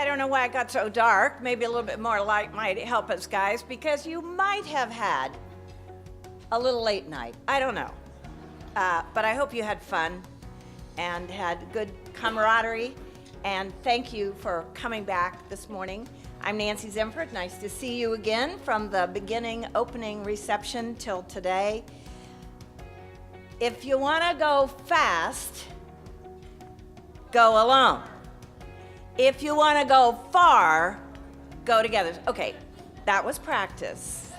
I don't know why it got so dark. Maybe a little bit more light might help us, guys, because you might have had a little late night. I don't know. But I hope you had fun and had good camaraderie. And thank you for coming back this morning. I'm Nancy Zimford. Nice to see you again from the beginning opening reception till today. If you want to go fast, go alone. If you want to go far, go together. Okay, that was practice.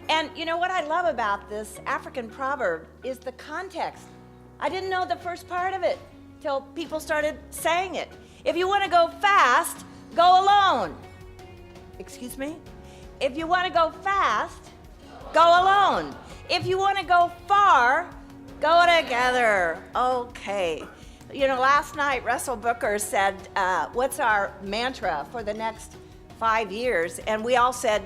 And you know what I love about this African proverb is the context. I didn't know the first part of it till people started saying it. If you want to go fast, go alone. Excuse me? If you want to go fast, go alone. If you want to go far, go together. Okay. You know, last night Russell Booker said, what's our mantra for the next 5 years? And we all said,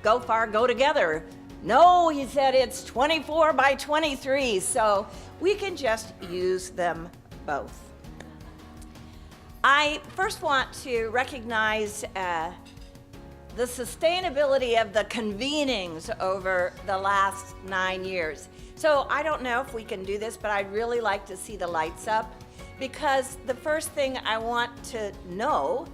go far, go together. No, he said it's 24 by 23. So we can just use them both. I first want to recognize the sustainability of the convenings over the last 9 years. So I don't know if we can do this, but I'd really like to see the lights up, because the first thing I want to know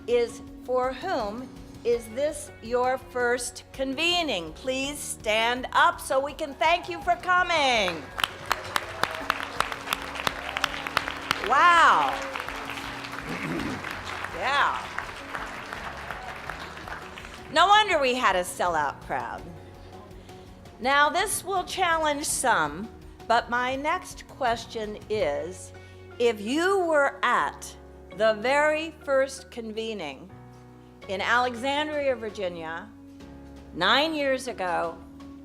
is, for whom is this your first convening? Please stand up so we can thank you for coming. Wow. Yeah. No wonder we had a sellout crowd. Now, this will challenge some, but my next question is, if you were at the very first convening in Alexandria, Virginia, 9 years ago,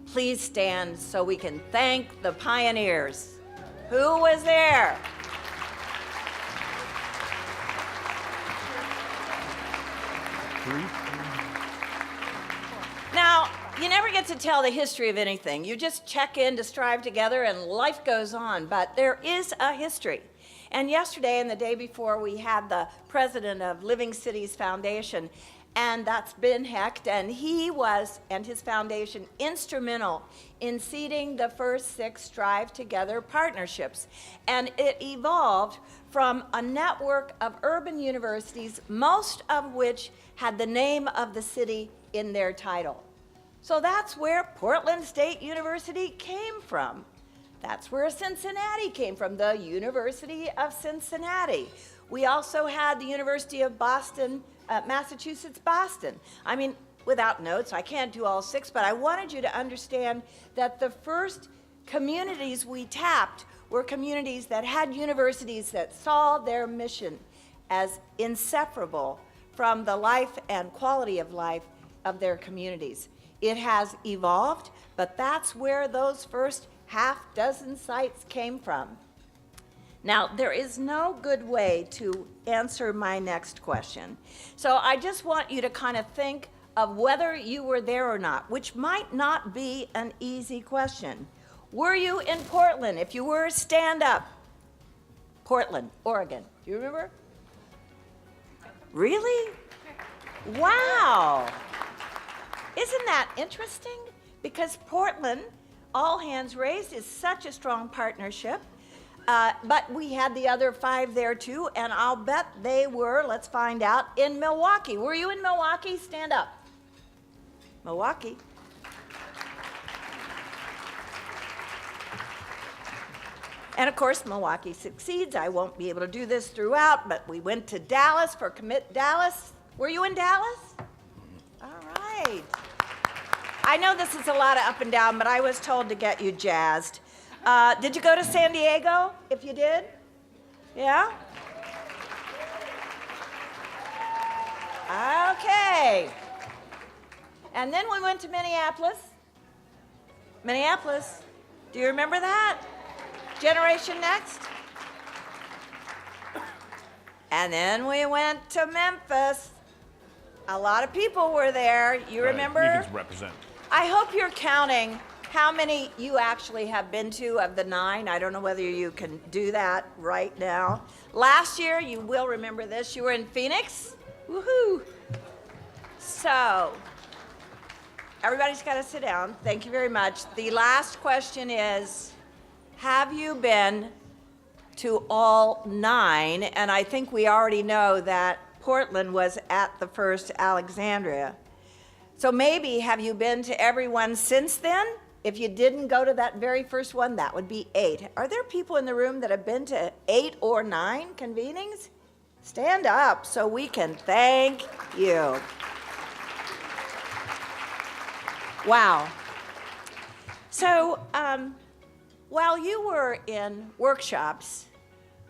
please stand so we can thank the pioneers. Who was there? Now, you never get to tell the history of anything. You just check in to strive together and life goes on, but there is a history. And yesterday and the day before, we had the president of Living Cities Foundation, and that's Ben Hecht, and he was, and his foundation, instrumental in seeding the first 6 Strive Together partnerships. And it evolved from a network of urban universities, most of which had the name of the city in their title. So that's where Portland State University came from. That's where Cincinnati came from, the University of Cincinnati. We also had the University of Boston, Massachusetts, Boston. I mean, without notes, I can't do all 6, but I wanted you to understand that the first communities we tapped were communities that had universities that saw their mission as inseparable from the life and quality of life of their communities. It has evolved, but that's where those first half-dozen sites came from. Now, there is no good way to answer my next question. So I just want you to kind of think of whether you were there or not, which might not be an easy question. Were you in Portland? If you were, stand up. Portland, Oregon. Do you remember? Really? Wow. Isn't that interesting? Because Portland, all hands raised, is such a strong partnership. But we had the other 5 there too, and I'll bet they were, let's find out, in Milwaukee. Were you in Milwaukee? Stand up. Milwaukee. And of course, Milwaukee succeeds. I won't be able to do this throughout, but we went to Dallas for Commit Dallas. Were you in Dallas? All right. I know this is a lot of up and down, but I was told to get you jazzed. Did you go to San Diego, if you did? Yeah? Okay. And then we went to Minneapolis. Minneapolis. Do you remember that? Generation Next. And then we went to Memphis. A lot of people were there. You remember? You can represent. I hope you're counting how many you actually have been to of the 9? I don't know whether you can do that right now. Last year, you will remember this, you were in Phoenix. Woohoo! So, everybody's got to sit down. Thank you very much. The last question is, have you been to all 9? And I think we already know that Portland was at the first Alexandria. So maybe have you been to every one since then? If you didn't go to that very first one, that would be 8. Are there people in the room that have been to 8 or 9 convenings? Stand up so we can thank you. Wow. So while you were in workshops,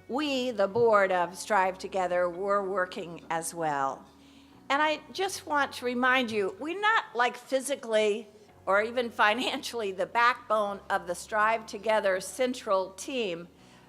we, the board of Strive Together, were working as well. And I just want to remind you, we're not like physically or even financially the backbone of the Strive Together central team,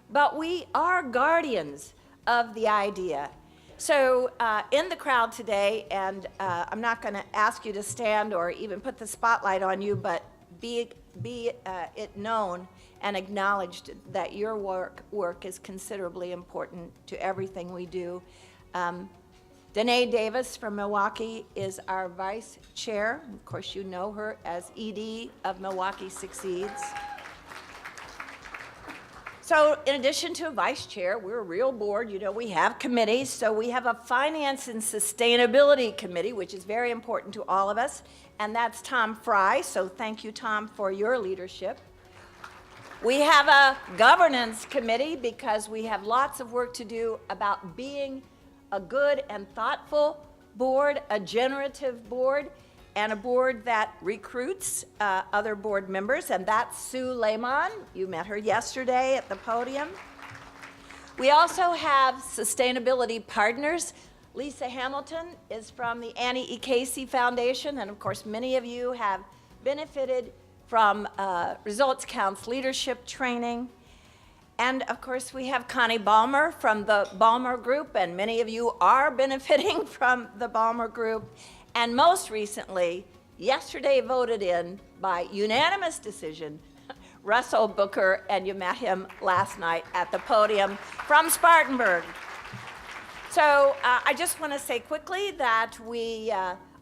but we are guardians of the idea. So in the crowd today, and I'm not going to ask you to stand or even put the spotlight on you, but be it known and acknowledged that your work is considerably important to everything we do. Danae Davis from Milwaukee is our vice chair. Of course, you know her as ED of Milwaukee Succeeds. So in addition to a vice chair, we're a real board. You know, we have committees. So we have a finance and sustainability committee, which is very important to all of us. And that's Tom Fry. So thank you, Tom, for your leadership. We have a governance committee because we have lots of work to do about being a good and thoughtful board, a generative board, and a board that recruits other board members, and that's Sue Lehman. You met her yesterday at the podium. We also have sustainability partners. Lisa Hamilton is from the Annie E. Casey Foundation, and of course many of you have benefited from Results Counts leadership training. And of course, we have Connie Balmer from the Balmer Group, and many of you are benefiting from the Balmer Group. And most recently, yesterday voted in by unanimous decision, Russell Booker, and you met him last night at the podium from Spartanburg. So I just want to say quickly that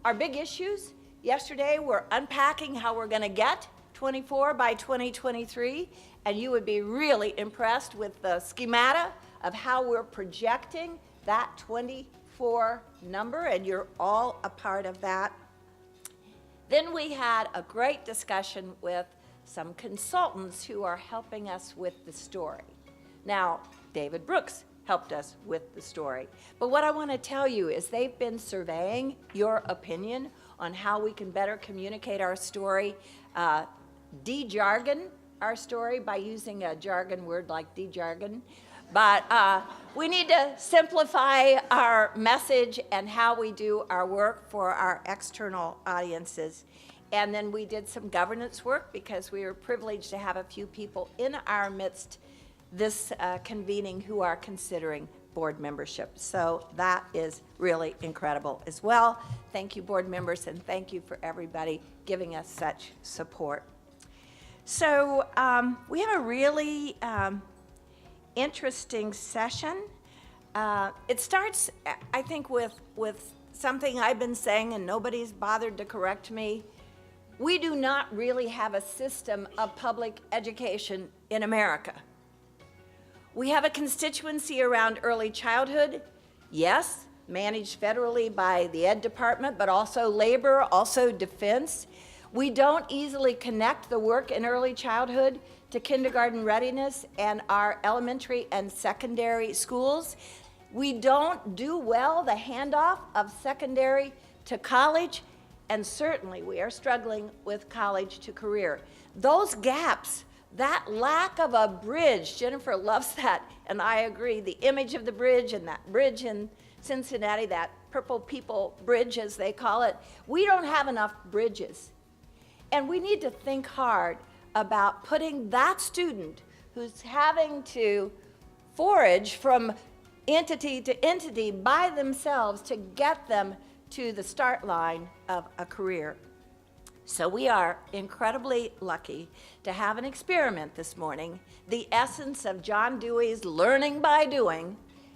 our big issues yesterday were unpacking how we're going to get 24 by 2023. And you would be really impressed with the schemata of how we're projecting that 24 number, and you're all a part of that. Then we had a great discussion with some consultants who are helping us with the story. Now, David Brooks helped us with the story. But what I want to tell you is they've been surveying your opinion on how we can better communicate our story, de-jargon our story by using a jargon word like de-jargon. But we need to simplify our message and how we do our work for our external audiences. And then we did some governance work because we were privileged to have a few people in our midst this convening who are considering board membership. So that is really incredible as well. Thank you, board members, and thank you for everybody giving us such support. So we have a really interesting session. It starts, I think, with something I've been saying and nobody's bothered to correct me. We do not really have a system of public education in America. We have a constituency around early childhood, yes, managed federally by the Ed Department, but also labor, also defense. We don't easily connect the work in early childhood to kindergarten readiness and our elementary and secondary schools. We don't do well the handoff of secondary to college, and certainly we are struggling with college to career. Those gaps, that lack of a bridge, Jennifer loves that, and I agree, the image of the bridge and that bridge in Cincinnati, that Purple People Bridge as they call it, we don't have enough bridges. And we need to think hard about putting that student who's having to forage from entity to entity by themselves to get them to the start line of a career. So we are incredibly lucky to have an experiment this morning, the essence of John Dewey's learning by doing,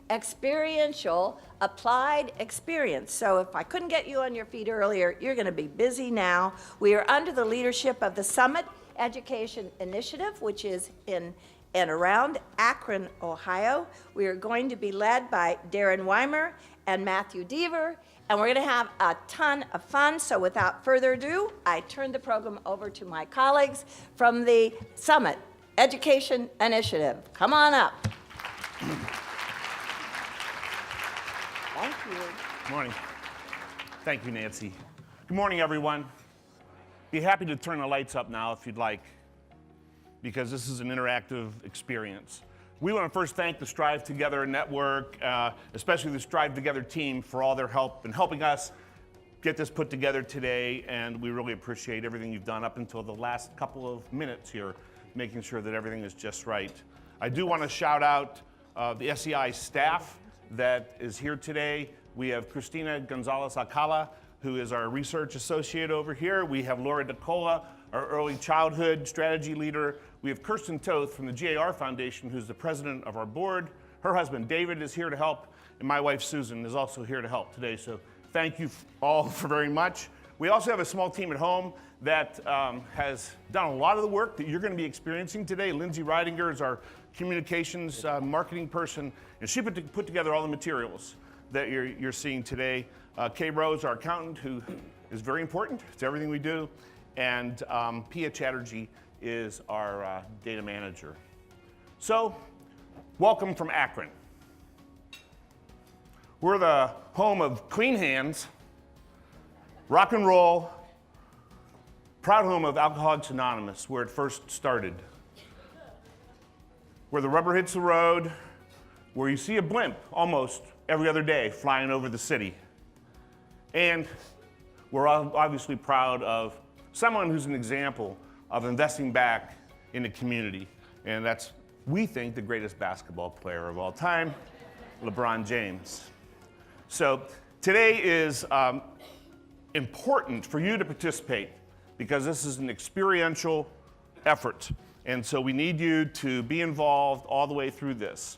experiential applied experience. So if I couldn't get you on your feet earlier, you're going to be busy now. We are under the leadership of the Summit Education Initiative, which is in and around Akron, Ohio. We are going to be led by Darren Weimer and Matthew Deaver, and we're going to have a ton of fun. So without further ado, I turn the program over to my colleagues from the Summit Education Initiative. Come on up. Thank you. Good morning. Thank you, Nancy. Good morning, everyone. Be happy to turn the lights up now if you'd like, because this is an interactive experience. We want to first thank the Strive Together Network, especially the Strive Together team, for all their help in helping us get this put together today, and we really appreciate everything you've done up until the last couple of minutes here, making sure that everything is just right. I do want to shout out the SEI staff that is here today. We have Christina Gonzalez-Acala, who is our research associate over here. We have Laura DeCola, our early childhood strategy leader. We have Kirsten Toth from the GAR Foundation, who's the president of our board. Her husband, David, is here to help, and my wife, Susan, is also here to help today. So thank you all for very much. We also have a small team at home that has done a lot of the work that you're going to be experiencing today. Lindsay Ridinger is our communications marketing person, and she put together all the materials that you're seeing today. Kay Rose, our accountant, who is very important to everything we do, and Pia Chatterjee is our data manager. So, welcome from Akron. We're the home of clean hands, rock and roll, proud home of Alcoholics Anonymous, where it first started. Where the rubber hits the road, where you see a blimp almost every other day flying over the city. And we're obviously proud of someone who's an example of investing back in the community. And that's, we think, the greatest basketball player of all time, LeBron James. So today is important for you to participate because this is an experiential effort. And so we need you to be involved all the way through this.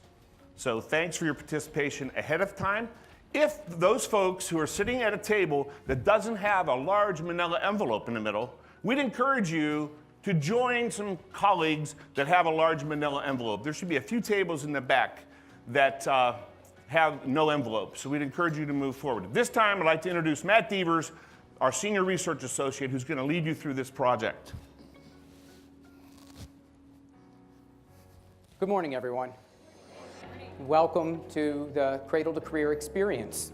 So thanks for your participation ahead of time. If those folks who are sitting at a table that doesn't have a large manila envelope in the middle, we'd encourage you to join some colleagues that have a large manila envelope. There should be a few tables in the back that have no envelope, so we'd encourage you to move forward. At this time, I'd like to introduce Matt Devers, our Senior Research Associate, who's going to lead you through this project. Good morning, everyone. Welcome to the Cradle to Career experience.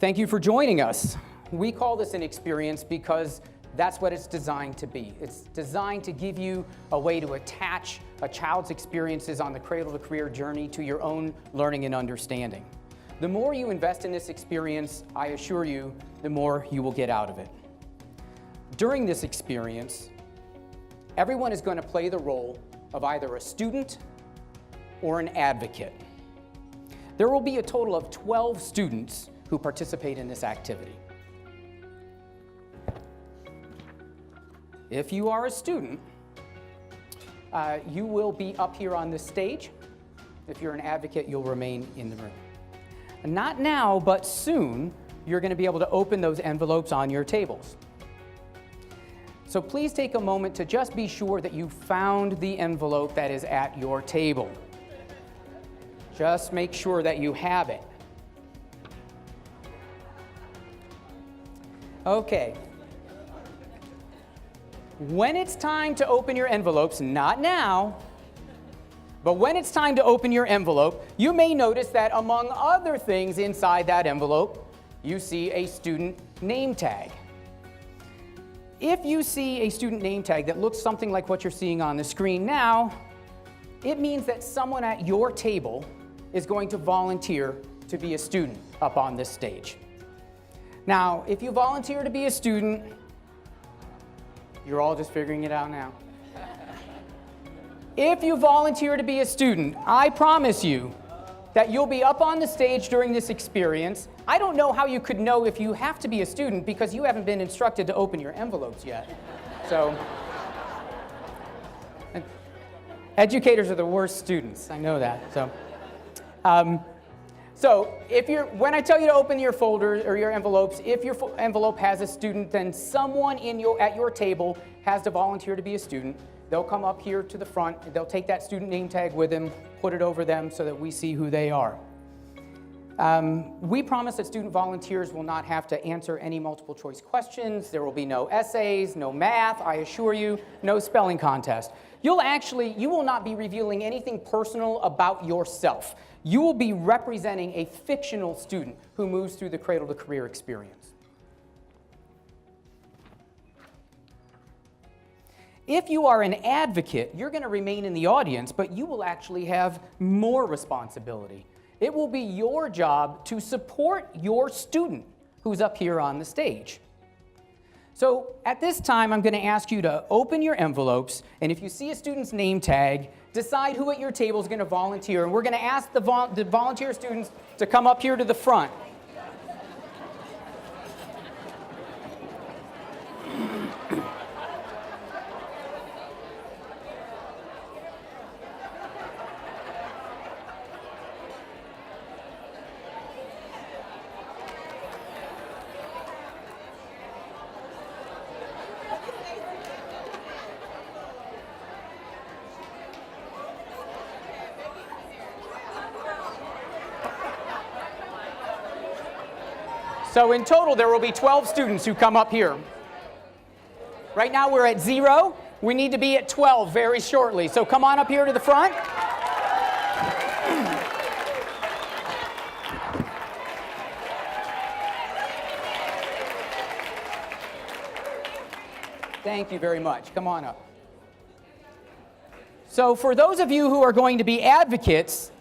Thank you for joining us. We call this an experience because that's what it's designed to be. It's designed to give you a way to attach a child's experiences on the Cradle to Career journey to your own learning and understanding. The more you invest in this experience, I assure you, the more you will get out of it. During this experience, everyone is going to play the role of either a student or an advocate. There will be a total of 12 students who participate in this activity. If you are a student, you will be up here on this stage. If you're an advocate, you'll remain in the room. Not now, but soon, you're going to be able to open those envelopes on your tables. So please take a moment to just be sure that you found the envelope that is at your table. Just make sure that you have it. Okay. When it's time to open your envelopes, not now, but when it's time to open your envelope, you may notice that among other things inside that envelope, you see a student name tag. If you see a student name tag that looks something like what you're seeing on the screen now, it means that someone at your table is going to volunteer to be a student up on this stage. Now, if you volunteer to be a student, you're all just figuring it out now. If you volunteer to be a student, I promise you that you'll be up on the stage during this experience I don't know how you could know if you have to be a student because you haven't been instructed to open your envelopes yet. So, educators are the worst students, I know that. So when I tell you to open your folders or your envelopes, if your envelope has a student, then someone at your table has to volunteer to be a student. They'll come up here to the front, and they'll take that student name tag with them, put it over them so that we see who they are. We promise that student volunteers will not have to answer any multiple choice questions. There will be no essays, no math, I assure you, no spelling contest. You will not be revealing anything personal about yourself. You will be representing a fictional student who moves through the Cradle to Career experience. If you are an advocate, you're going to remain in the audience, but you will actually have more responsibility. It will be your job to support your student who's up here on the stage. So at this time, I'm going to ask you to open your envelopes, and if you see a student's name tag, decide who at your table is going to volunteer. And we're going to ask the volunteer students to come up here to the front. So in total, there will be 12 students who come up here. Right now, we're at 0. We need to be at 12 very shortly. So come on up here to the front. Thank you very much. Come on up. So for those of you who are going to be advocates,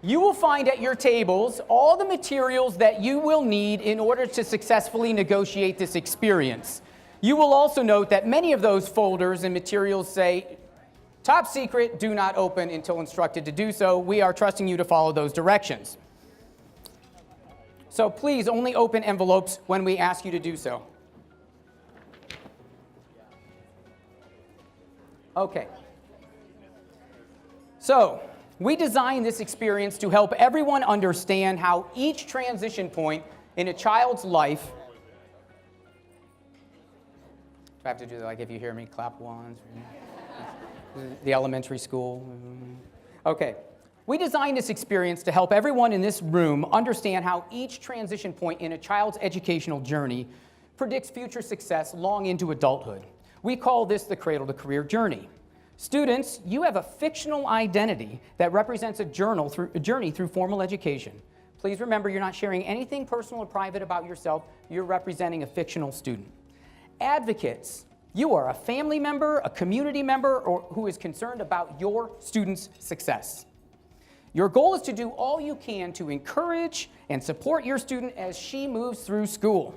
you will find at your tables all the materials that you will need in order to successfully negotiate this experience. You will also note that many of those folders and materials say, top secret, do not open until instructed to do so. We are trusting you to follow those directions. So please only open envelopes when we ask you to do so. Okay. So, we designed this experience to help everyone understand how each transition point in a child's life. Do I have to do that, like if you hear me clap once? The elementary school. Okay. We designed this experience to help everyone in this room understand how each transition point in a child's educational journey predicts future success long into adulthood. We call this the Cradle to Career journey. Students, you have a fictional identity that represents a journey through formal education. Please remember, you're not sharing anything personal or private about yourself. You're representing a fictional student. Advocates, you are a family member, a community member, or who is concerned about your student's success. Your goal is to do all you can to encourage and support your student as she moves through school.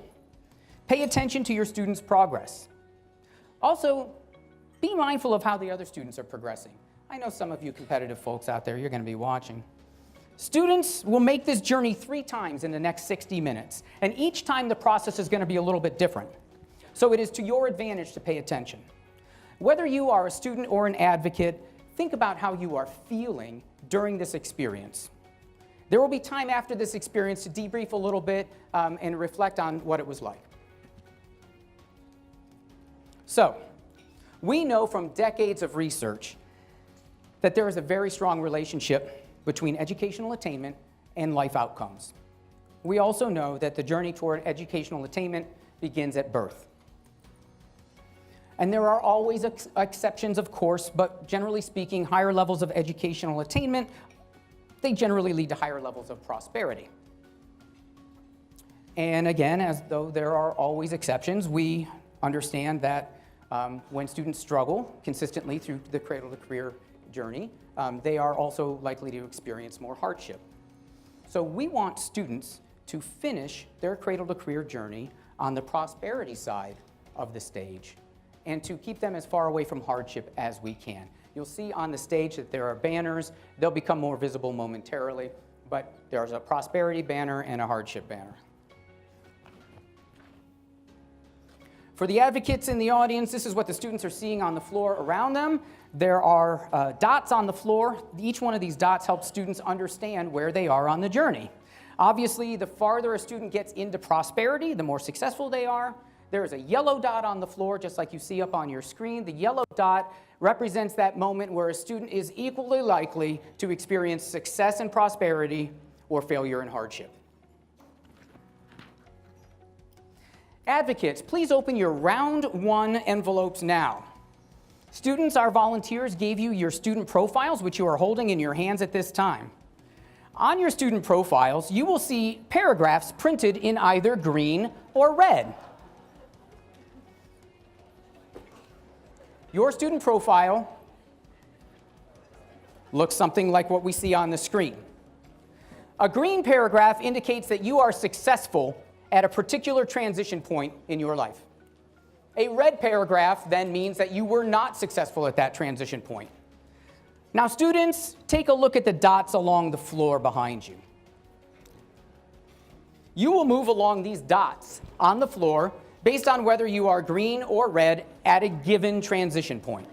Pay attention to your student's progress. Also, be mindful of how the other students are progressing. I know some of you competitive folks out there, you're going to be watching. Students will make this journey 3 times in the next 60 minutes, and each time the process is going to be a little bit different. So it is to your advantage to pay attention. Whether you are a student or an advocate, think about how you are feeling during this experience. There will be time after this experience to debrief a little bit and reflect on what it was like. So, we know from decades of research that there is a very strong relationship between educational attainment and life outcomes. We also know that the journey toward educational attainment begins at birth. And there are always exceptions, of course, but generally speaking, higher levels of educational attainment, they generally lead to higher levels of prosperity. And again, as though there are always exceptions, we understand that when students struggle consistently through the Cradle to Career journey, they are also likely to experience more hardship. So we want students to finish their Cradle to Career journey on the prosperity side of the stage and to keep them as far away from hardship as we can. You'll see on the stage that there are banners. They'll become more visible momentarily, but There's a prosperity banner and a hardship banner. For the advocates in the audience, this is what the students are seeing on the floor around them. There are dots on the floor. Each one of these dots helps students understand where they are on the journey. Obviously, the farther a student gets into prosperity, the more successful they are. There is a yellow dot on the floor, just like you see up on your screen. The yellow dot represents that moment where a student is equally likely to experience success and prosperity or failure and hardship. Advocates, please open your round 1 envelopes now. Students, our volunteers gave you your student profiles, which you are holding in your hands at this time. On your student profiles, you will see paragraphs printed in either green or red. Your student profile looks something like what we see on the screen. A green paragraph indicates that you are successful at a particular transition point in your life. A red paragraph then means that you were not successful at that transition point. Now, students, take a look at the dots along the floor behind you. You will move along these dots on the floor based on whether you are green or red at a given transition point.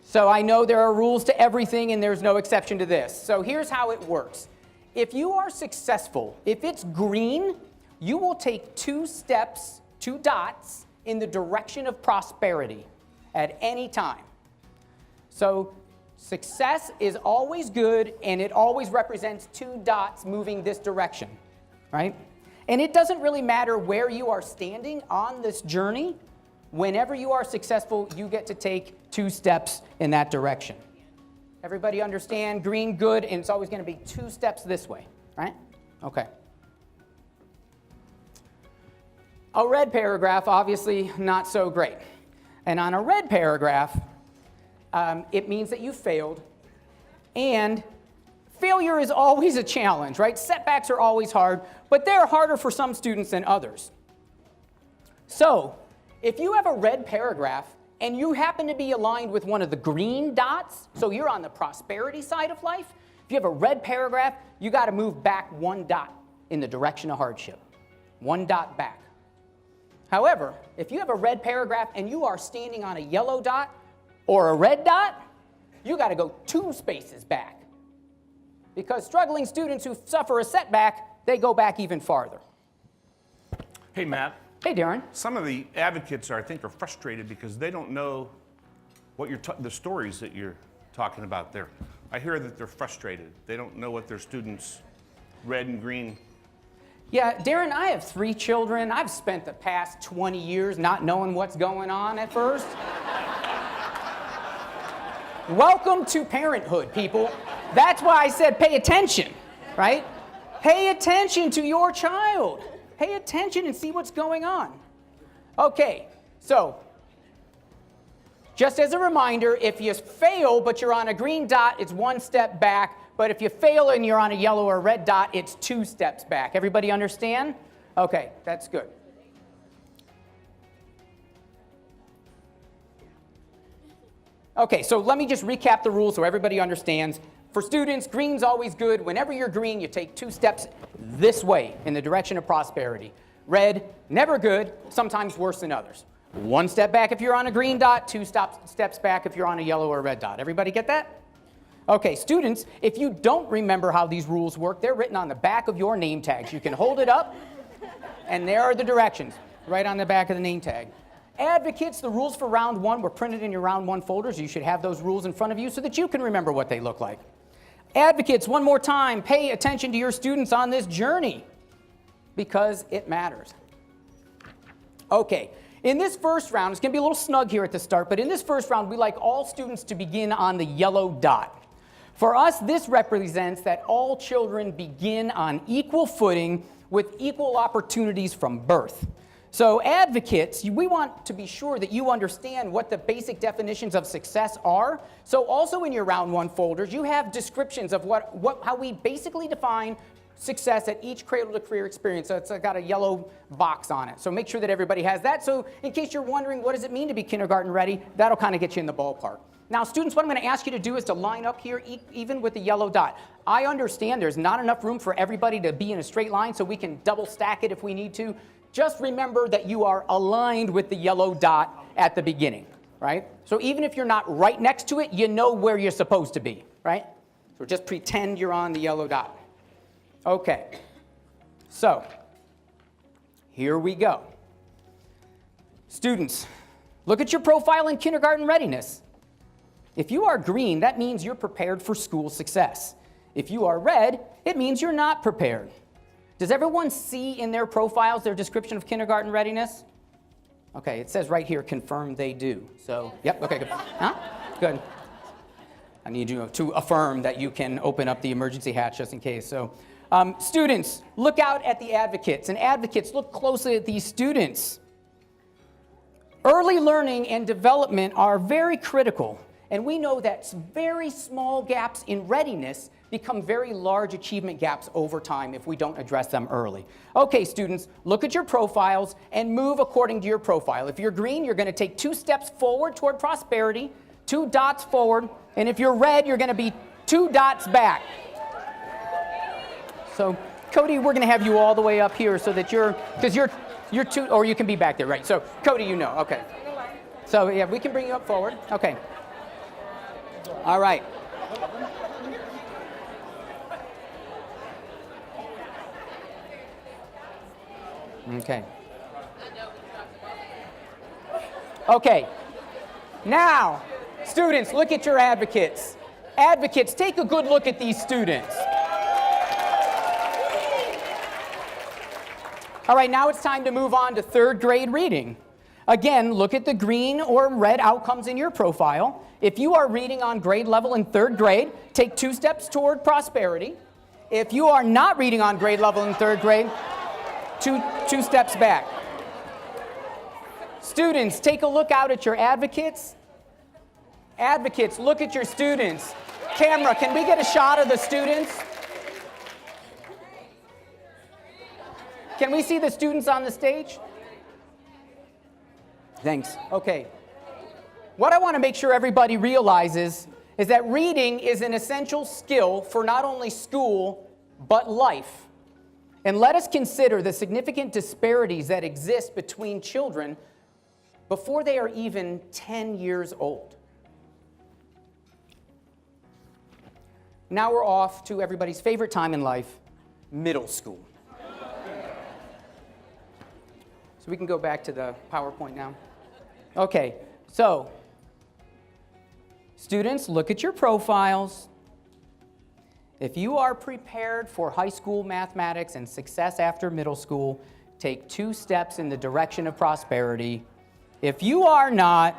So I know there are rules to everything and there's no exception to this. So here's how it works. If you are successful, if it's green, you will take 2 steps, 2 dots in the direction of prosperity at any time. So success is always good and it always represents 2 dots moving this direction, right? And it doesn't really matter where you are standing on this journey. Whenever you are successful, you get to take 2 steps in that direction. Everybody understand? Green, good, and it's always going to be 2 steps this way, right? Okay. A red paragraph, obviously not so great. And on a red paragraph, it means that you failed. And failure is always a challenge, right? Setbacks are always hard, but they're harder for some students than others. So, if you have a red paragraph and you happen to be aligned with one of the green dots, so you're on the prosperity side of life, if you have a red paragraph, you got to move back 1 dot in the direction of hardship. 1 dot back. However, if you have a red paragraph and you are standing on a yellow dot or a red dot, you got to go 2 spaces back. Because struggling students who suffer a setback, they go back even farther. Hey, Matt. Hey, Darren. Some of the advocates are frustrated because they don't know what the stories that you're talking about there. I hear that they're frustrated. They don't know what their students, red and green. Yeah, Darren, I have 3 children. I've spent the past 20 years not knowing what's going on at first. Welcome to parenthood, people. That's why I said pay attention, right? Pay attention to your child. Pay attention and see what's going on. Okay, so just as a reminder, if you fail but you're on a green dot, it's 1 step back. But if you fail and you're on a yellow or red dot, it's 2 steps back. Everybody understand? Okay, that's good. Okay, so let me just recap the rules so everybody understands. For students, green's always good. Whenever you're green, you take 2 steps this way in the direction of prosperity. Red, never good, sometimes worse than others. 1 step back if you're on a green dot, 2 steps back if you're on a yellow or red dot. Everybody get that? Okay, students, if you don't remember how these rules work, they're written on the back of your name tags. You can hold it up, and there are the directions right on the back of the name tag. Advocates, the rules for round 1 were printed in your round 1 folders. You should have those rules in front of you so that you can remember what they look like. Advocates, one more time, pay attention to your students on this journey because it matters. Okay, in this first round, it's going to be a little snug here at the start, but in this first round, we like all students to begin on the yellow dot. For us, this represents that all children begin on equal footing with equal opportunities from birth. So advocates, we want to be sure that you understand what the basic definitions of success are. So also in your round 1 folders, you have descriptions of how we basically define success at each Cradle to Career experience. So it's got a yellow box on it. So make sure that everybody has that. So in case you're wondering what does it mean to be kindergarten ready, that'll kind of get you in the ballpark. Now, students, what I'm going to ask you to do is to line up here even with the yellow dot. I understand there's not enough room for everybody to be in a straight line, so we can double stack it if we need to. Just remember that you are aligned with the yellow dot at the beginning, right? So even if you're not right next to it, you know where you're supposed to be, right? So just pretend you're on the yellow dot. Okay, so here we go. Students, look at your profile in kindergarten readiness. If you are green, that means you're prepared for school success. If you are red, it means you're not prepared. Does everyone see in their profiles their description of kindergarten readiness? Okay, it says right here, confirm they do. So, yep, okay, good. Huh? Good. I need you to affirm that you can open up the emergency hatch just in case. So, students, look out at the advocates, and advocates, look closely at these students. Early learning and development are very critical, and we know that very small gaps in readiness become very large achievement gaps over time if we don't address them early. Okay, students, look at your profiles and move according to your profile. If you're green, you're going to take 2 steps forward toward prosperity, 2 dots forward, and if you're red, you're going to be 2 dots back. So, Cody, we're going to have you all the way up here so that because you're 2, or you can be back there, right? So, Cody, you know, okay. So, yeah, we can bring you up forward. Okay. All right. Okay. Okay. Now, students, look at your advocates. Advocates, take a good look at these students. All right, now it's time to move on to 3rd grade reading. Again, look at the green or red outcomes in your profile. If you are reading on grade level in 3rd grade, take 2 steps toward prosperity. If you are not reading on grade level in 3rd grade, two steps back. Students, take a look out at your advocates. Advocates, look at your students. Camera, can we get a shot of the students? Can we see the students on the stage? Thanks. Okay. What I want to make sure everybody realizes is that reading is an essential skill for not only school, but life. And let us consider the significant disparities that exist between children before they are even 10 years old. Now we're off to everybody's favorite time in life, middle school. So we can go back to the PowerPoint now. Okay, so students, look at your profiles. If you are prepared for high school mathematics and success after middle school, take 2 steps in the direction of prosperity. If you are not,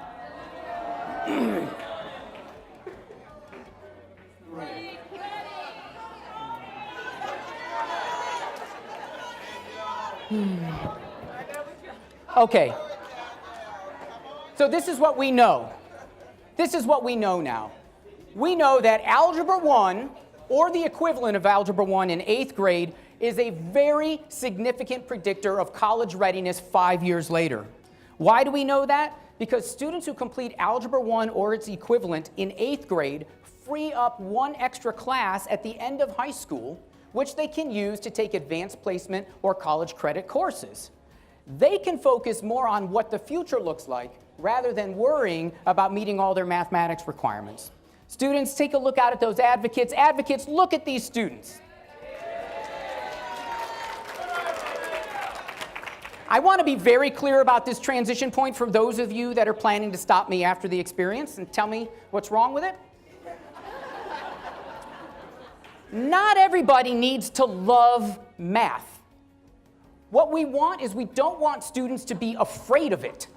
okay. So this is what we know. This is what we know now. We know that Algebra 1, or the equivalent of Algebra 1 in 8th grade, is a very significant predictor of college readiness 5 years later. Why do we know that? Because students who complete Algebra 1 or its equivalent in 8th grade free up 1 extra class at the end of high school, which they can use to take advanced placement or college credit courses. They can focus more on what the future looks like rather than worrying about meeting all their mathematics requirements. Students, take a look out at those advocates. Advocates, look at these students. I want to be very clear about this transition point for those of you that are planning to stop me after the experience and tell me what's wrong with it. Not everybody needs to love math. What we want is we don't want students to be afraid of it,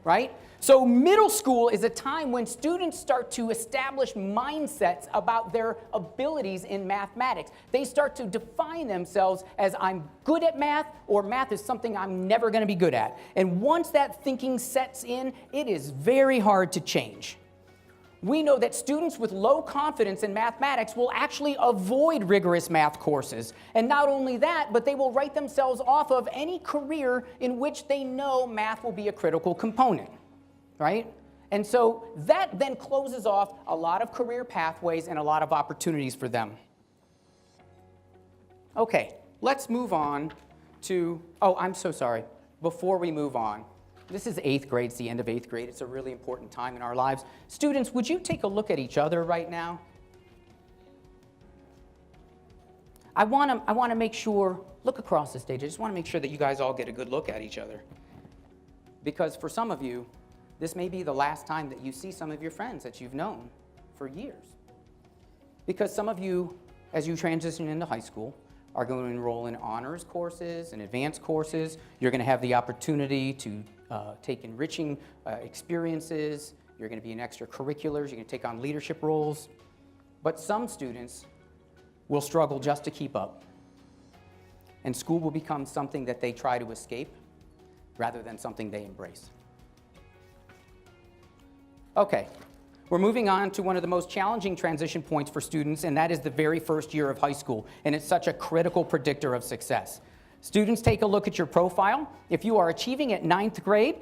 right? So middle school is a time when students start to establish mindsets about their abilities in mathematics. They start to define themselves as I'm good at math, or math is something I'm never going to be good at. And once that thinking sets in, it is very hard to change. We know that students with low confidence in mathematics will actually avoid rigorous math courses. And not only that, but they will write themselves off of any career in which they know math will be a critical component. Right? And so that then closes off a lot of career pathways and a lot of opportunities for them. Okay, let's move on to, oh, I'm so sorry. Before we move on, this is 8th grade, it's the end of 8th grade. It's a really important time in our lives. Students, would you take a look at each other right now? I want to make sure, look across the stage. I just want to make sure that you guys all get a good look at each other. Because for some of you, this may be the last time that you see some of your friends that you've known for years. Because some of you, as you transition into high school, are going to enroll in honors courses and advanced courses. You're going to have the opportunity to take enriching experiences. You're going to be in extracurriculars. You're going to take on leadership roles. But some students will struggle just to keep up. And school will become something that they try to escape rather than something they embrace. Okay, we're moving on to one of the most challenging transition points for students, and that is the very first year of high school, and it's such a critical predictor of success. Students, take a look at your profile. If you are achieving at 9th grade,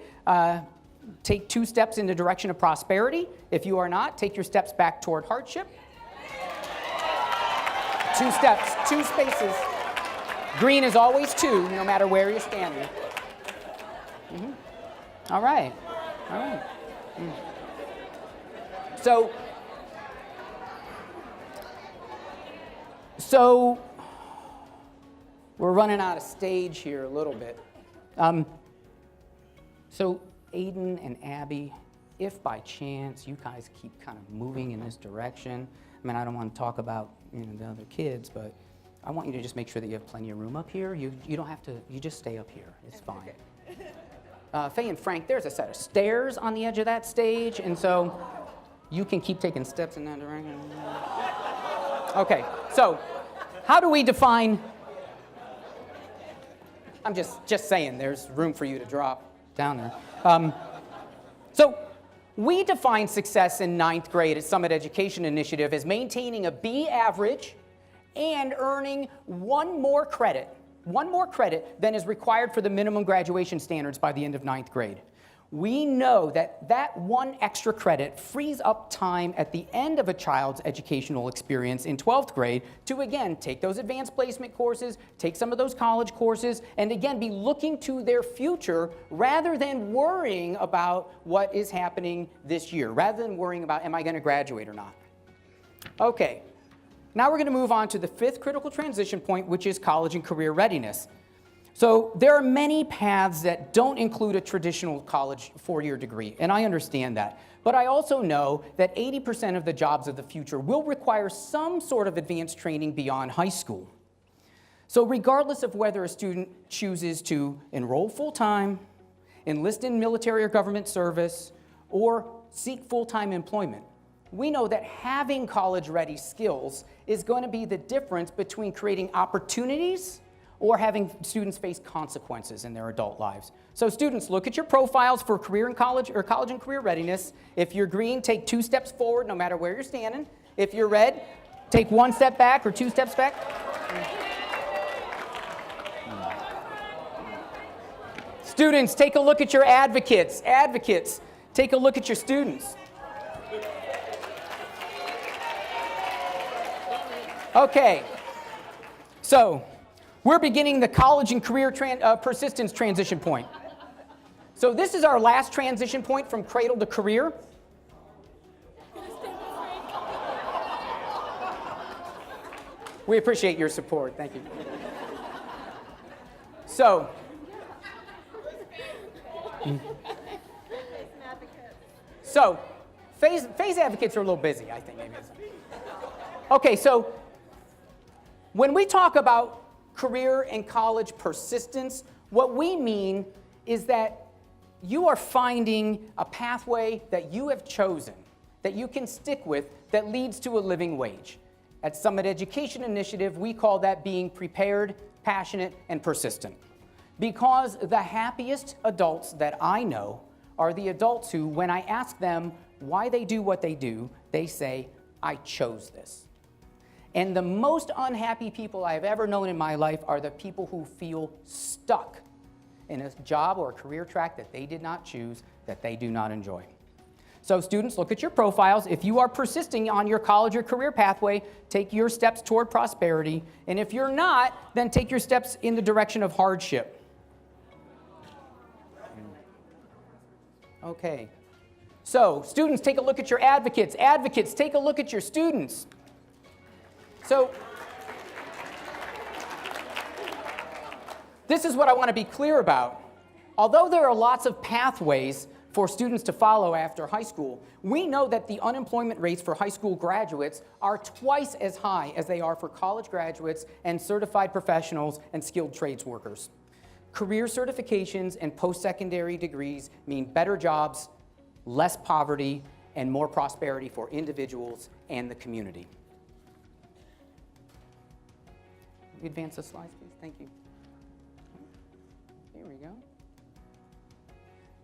take 2 steps in the direction of prosperity. If you are not, take your steps back toward hardship. 2 steps, 2 spaces. Green is always 2, no matter where you're standing. All right, all right. So we're running out of stage here a little bit. So Aiden and Abby, if by chance you guys keep kind of moving in this direction, I mean, I don't want to talk about the other kids, but I want you to just make sure that you have plenty of room up here. You don't have to, you just stay up here. It's fine. Faye and Frank, there's a set of stairs on the edge of that stage, and so you can keep taking steps in that direction. Okay, so how do we define, I'm just saying there's room for you to drop down there. So we define success in 9th grade at Summit Education Initiative as maintaining a B average and earning one more credit than is required for the minimum graduation standards by the end of 9th grade. We know that that 1 extra credit frees up time at the end of a child's educational experience in 12th grade to, again, take those advanced placement courses, take some of those college courses, and again, be looking to their future rather than worrying about what is happening this year, rather than worrying about, am I going to graduate or not? Okay, now we're going to move on to the 5th critical transition point, which is college and career readiness. So there are many paths that don't include a traditional college 4-year degree, and I understand that. But I also know that 80% of the jobs of the future will require some sort of advanced training beyond high school. So regardless of whether a student chooses to enroll full-time, enlist in military or government service, or seek full-time employment, we know that having college-ready skills is going to be the difference between creating opportunities or having students face consequences in their adult lives. So students, look at your profiles for career and college or college and career readiness. If you're green, take 2 steps forward no matter where you're standing. If you're red, take 1 step back or 2 steps back. Students, take a look at your advocates. Advocates, take a look at your students. Okay, so we're beginning the college and career persistence transition point. So this is our last transition point from cradle to career. We appreciate your support. Thank you. So, phase advocates are a little busy, I think. Maybe. Okay, so when we talk about career and college persistence, what we mean is that you are finding a pathway that you have chosen, that you can stick with, that leads to a living wage. At Summit Education Initiative, we call that being prepared, passionate, and persistent. Because the happiest adults that I know are the adults who, when I ask them why they do what they do, they say, I chose this. And the most unhappy people I've ever known in my life are the people who feel stuck in a job or a career track that they did not choose, that they do not enjoy. So students, look at your profiles. If you are persisting on your college or career pathway, take your steps toward prosperity. And if you're not, then take your steps in the direction of hardship. Okay. So students, take a look at your advocates. Advocates, take a look at your students. So this is what I want to be clear about. Although there are lots of pathways for students to follow after high school, we know that the unemployment rates for high school graduates are twice as high as they are for college graduates and certified professionals and skilled trades workers. Career certifications and post-secondary degrees mean better jobs, less poverty, and more prosperity for individuals and the community. Can you advance the slides, please? Thank you. Here we go.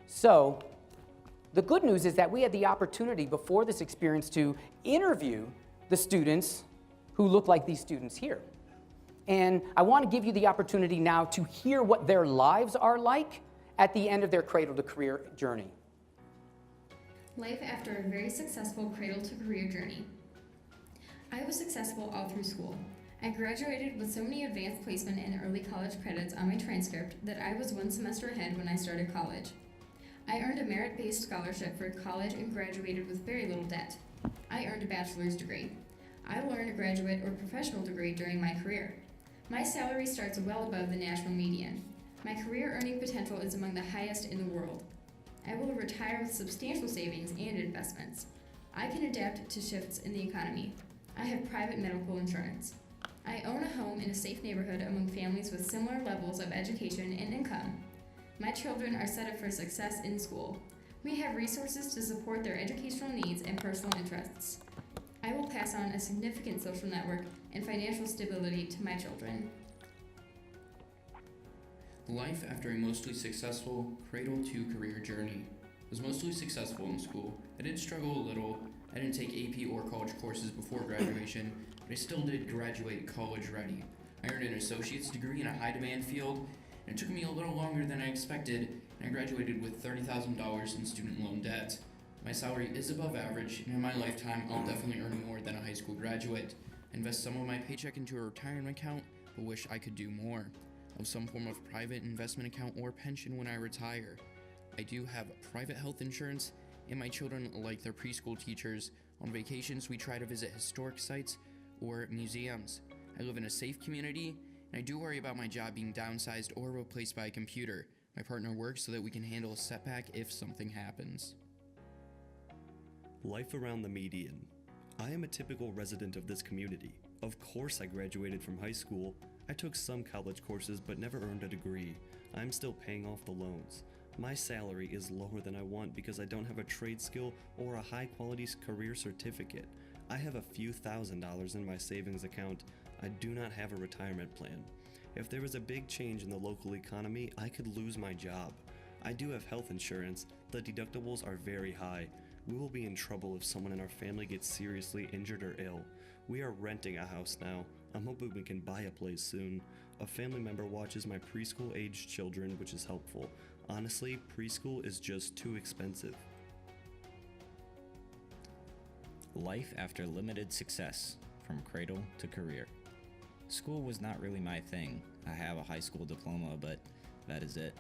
So, the good news is that we had the opportunity before this experience to interview the students who look like these students here. And I want to give you the opportunity now to hear what their lives are like at the end of their cradle to career journey. Life after a very successful cradle to career journey. I was successful all through school. I graduated with so many advanced placement and early college credits on my transcript that I was one semester ahead when I started college. I earned a merit-based scholarship for college and graduated with very little debt. I earned a bachelor's degree. I will earn a graduate or professional degree during my career. My salary starts well above the national median. My career earning potential is among the highest in the world. I will retire with substantial savings and investments. I can adapt to shifts in the economy. I have private medical insurance. I own a home in a safe neighborhood among families with similar levels of education and income. My children are set up for success in school. We have resources to support their educational needs and personal interests. I will pass on a significant social network and financial stability to my children. Life after a mostly successful cradle to career journey. I was mostly successful in school. I did struggle a little. I didn't take AP or college courses before graduation, but I still did graduate college ready. I earned an associate's degree in a high demand field, and it took me a little longer than I expected, and I graduated with $30,000 in student loan debt. My salary is above average, and in my lifetime, I'll definitely earn more than a high school graduate. I invest some of my paycheck into a retirement account, but wish I could do more. I'll have some form of private investment account or pension when I retire. I do have private health insurance, and my children, like their preschool teachers, on vacations we try to visit historic sites or museums. I live in a safe community, and I do worry about my job being downsized or replaced by a computer. My partner works so that we can handle a setback if something happens. Life around the median. I am a typical resident of this community. Of course I graduated from high school. I took some college courses but never earned a degree. I'm still paying off the loans. My salary is lower than I want because I don't have a trade skill or a high quality career certificate. I have a few $1,000s in my savings account. I do not have a retirement plan. If there was a big change in the local economy, I could lose my job. I do have health insurance. The deductibles are very high. We will be in trouble if someone in our family gets seriously injured or ill. We are renting a house now. I'm hoping we can buy a place soon. A family member watches my preschool-aged children, which is helpful. Honestly, preschool is just too expensive. Life after limited success, from cradle to career. School was not really my thing. I have a high school diploma, but that is it.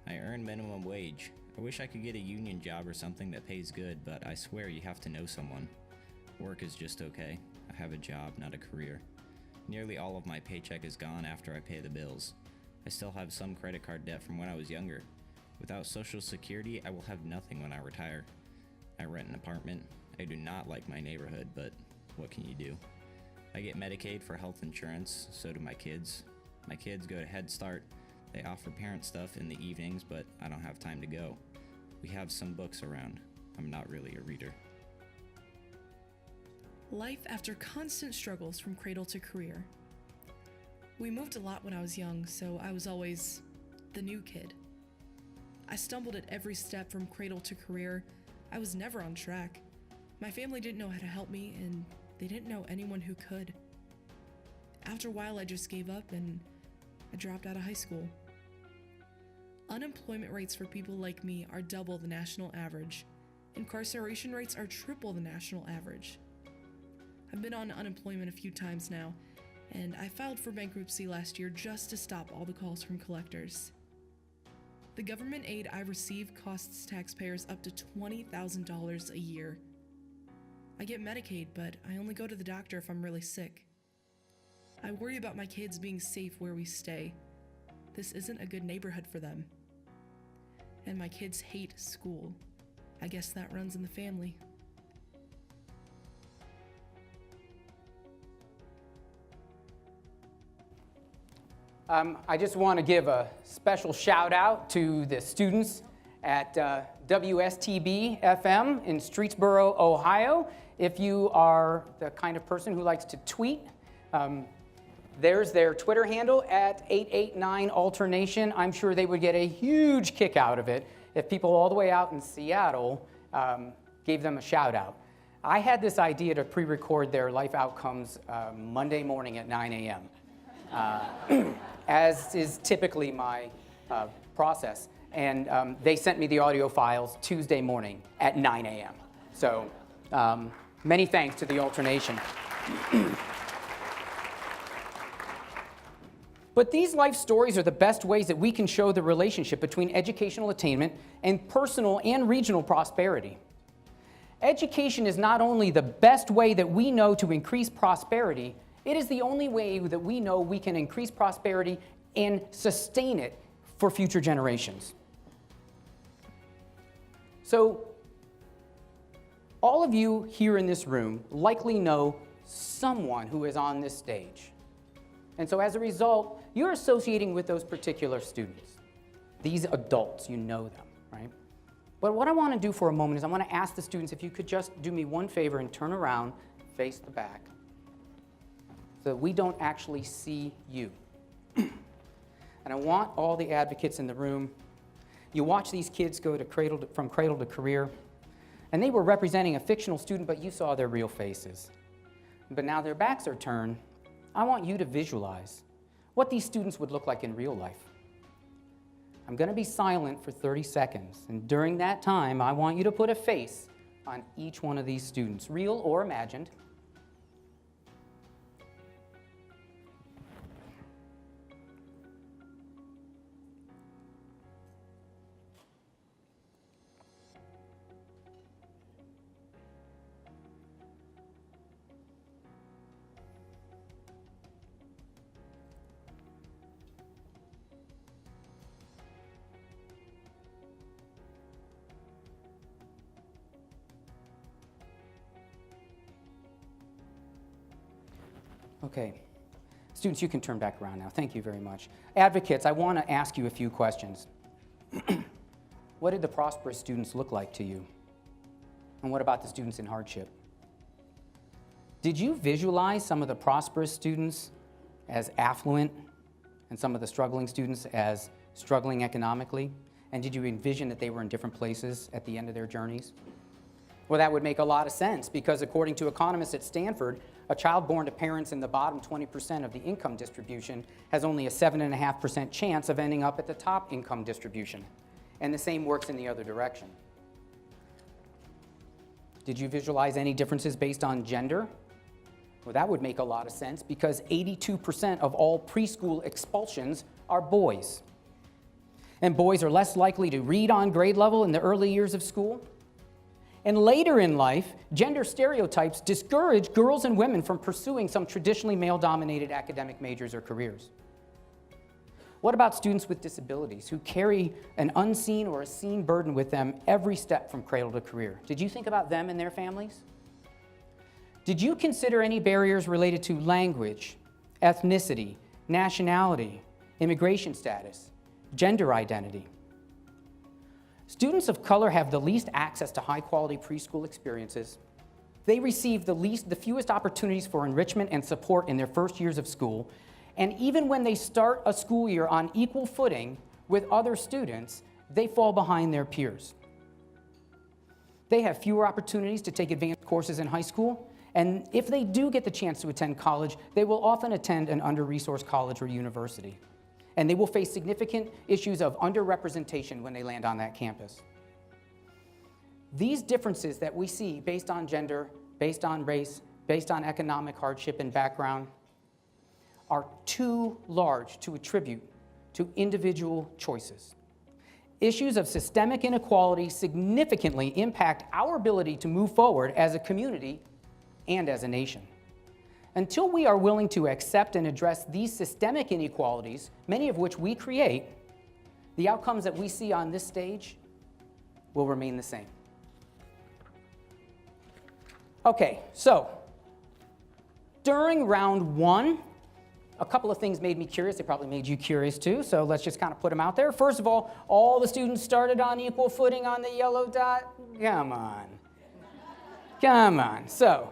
I earn minimum wage. I wish I could get a union job or something that pays good, but I swear you have to know someone. Work is just okay. I have a job, not a career. Nearly all of my paycheck is gone after I pay the bills. I still have some credit card debt from when I was younger. Without Social Security, I will have nothing when I retire. I rent an apartment. I do not like my neighborhood, but what can you do? I get Medicaid for health insurance, so do my kids. My kids go to Head Start. They offer parent stuff in the evenings, but I don't have time to go. We have some books around. I'm not really a reader. Life after constant struggles from cradle to career. We moved a lot when I was young, so I was always the new kid. I stumbled at every step from cradle to career. I was never on track. My family didn't know how to help me, and they didn't know anyone who could. After a while, I just gave up and I dropped out of high school. Unemployment rates for people like me are double the national average. Incarceration rates are triple the national average. I've been on unemployment a few times now, and I filed for bankruptcy last year just to stop all the calls from collectors. The government aid I receive costs taxpayers up to $20,000 a year. I get Medicaid, but I only go to the doctor if I'm really sick. I worry about my kids being safe where we stay. This isn't a good neighborhood for them. And my kids hate school. I guess that runs in the family. I just want to give a special shout out to the students at WSTB FM in Streetsboro, Ohio. If you are the kind of person who likes to tweet, there's their Twitter handle at 889alternation. I'm sure they would get a huge kick out of it if people all the way out in Seattle gave them a shout out. I had this idea to pre-record their life outcomes Monday morning at 9 a.m., as is typically my process. And they sent me the audio files Tuesday morning at 9 a.m. So many thanks to the alternation. But these life stories are the best ways that we can show the relationship between educational attainment and personal and regional prosperity. Education is not only the best way that we know to increase prosperity, it is the only way that we know we can increase prosperity and sustain it for future generations. So, all of you here in this room likely know someone who is on this stage. And so as a result, you're associating with those particular students. These adults, you know them, right? But what I want to do for a moment is I want to ask the students if you could just do me one favor and turn around, face the back, so that we don't actually see you. And I want all the advocates in the room. You watch these kids go to from cradle to career, and they were representing a fictional student, but you saw their real faces. But now their backs are turned. I want you to visualize what these students would look like in real life. I'm going to be silent for 30 seconds, and during that time, I want you to put a face on each one of these students, real or imagined. Okay. Students, you can turn back around now. Thank you very much. Advocates, I want to ask you a few questions. What did the prosperous students look like to you? And what about the students in hardship? Did you visualize some of the prosperous students as affluent and some of the struggling students as struggling economically? And did you envision that they were in different places at the end of their journeys? Well, that would make a lot of sense because according to economists at Stanford, a child born to parents in the bottom 20% of the income distribution has only a 7.5% chance of ending up at the top income distribution. And the same works in the other direction. Did you visualize any differences based on gender? Well, that would make a lot of sense because 82% of all preschool expulsions are boys. And boys are less likely to read on grade level in the early years of school. And later in life, gender stereotypes discourage girls and women from pursuing some traditionally male-dominated academic majors or careers. What about students with disabilities who carry an unseen or a seen burden with them every step from cradle to career? Did you think about them and their families? Did you consider any barriers related to language, ethnicity, nationality, immigration status, gender identity? Students of color have the least access to high-quality preschool experiences. They receive the fewest opportunities for enrichment and support in their first years of school. And even when they start a school year on equal footing with other students, they fall behind their peers. They have fewer opportunities to take advanced courses in high school. And if they do get the chance to attend college, they will often attend an under-resourced college or university. And they will face significant issues of underrepresentation when they land on that campus. these differences that we see based on gender, based on race, based on economic hardship and background are too large to attribute to individual choices. Issues of systemic inequality significantly impact our ability to move forward as a community and as a nation. Until we are willing to accept and address these systemic inequalities, many of which we create, the outcomes that we see on this stage will remain the same. Okay, so during round one, a couple of things made me curious. They probably made you curious too, so let's just kind of put them out there. First of all the students started on equal footing on the yellow dot. Come on. Come on. So,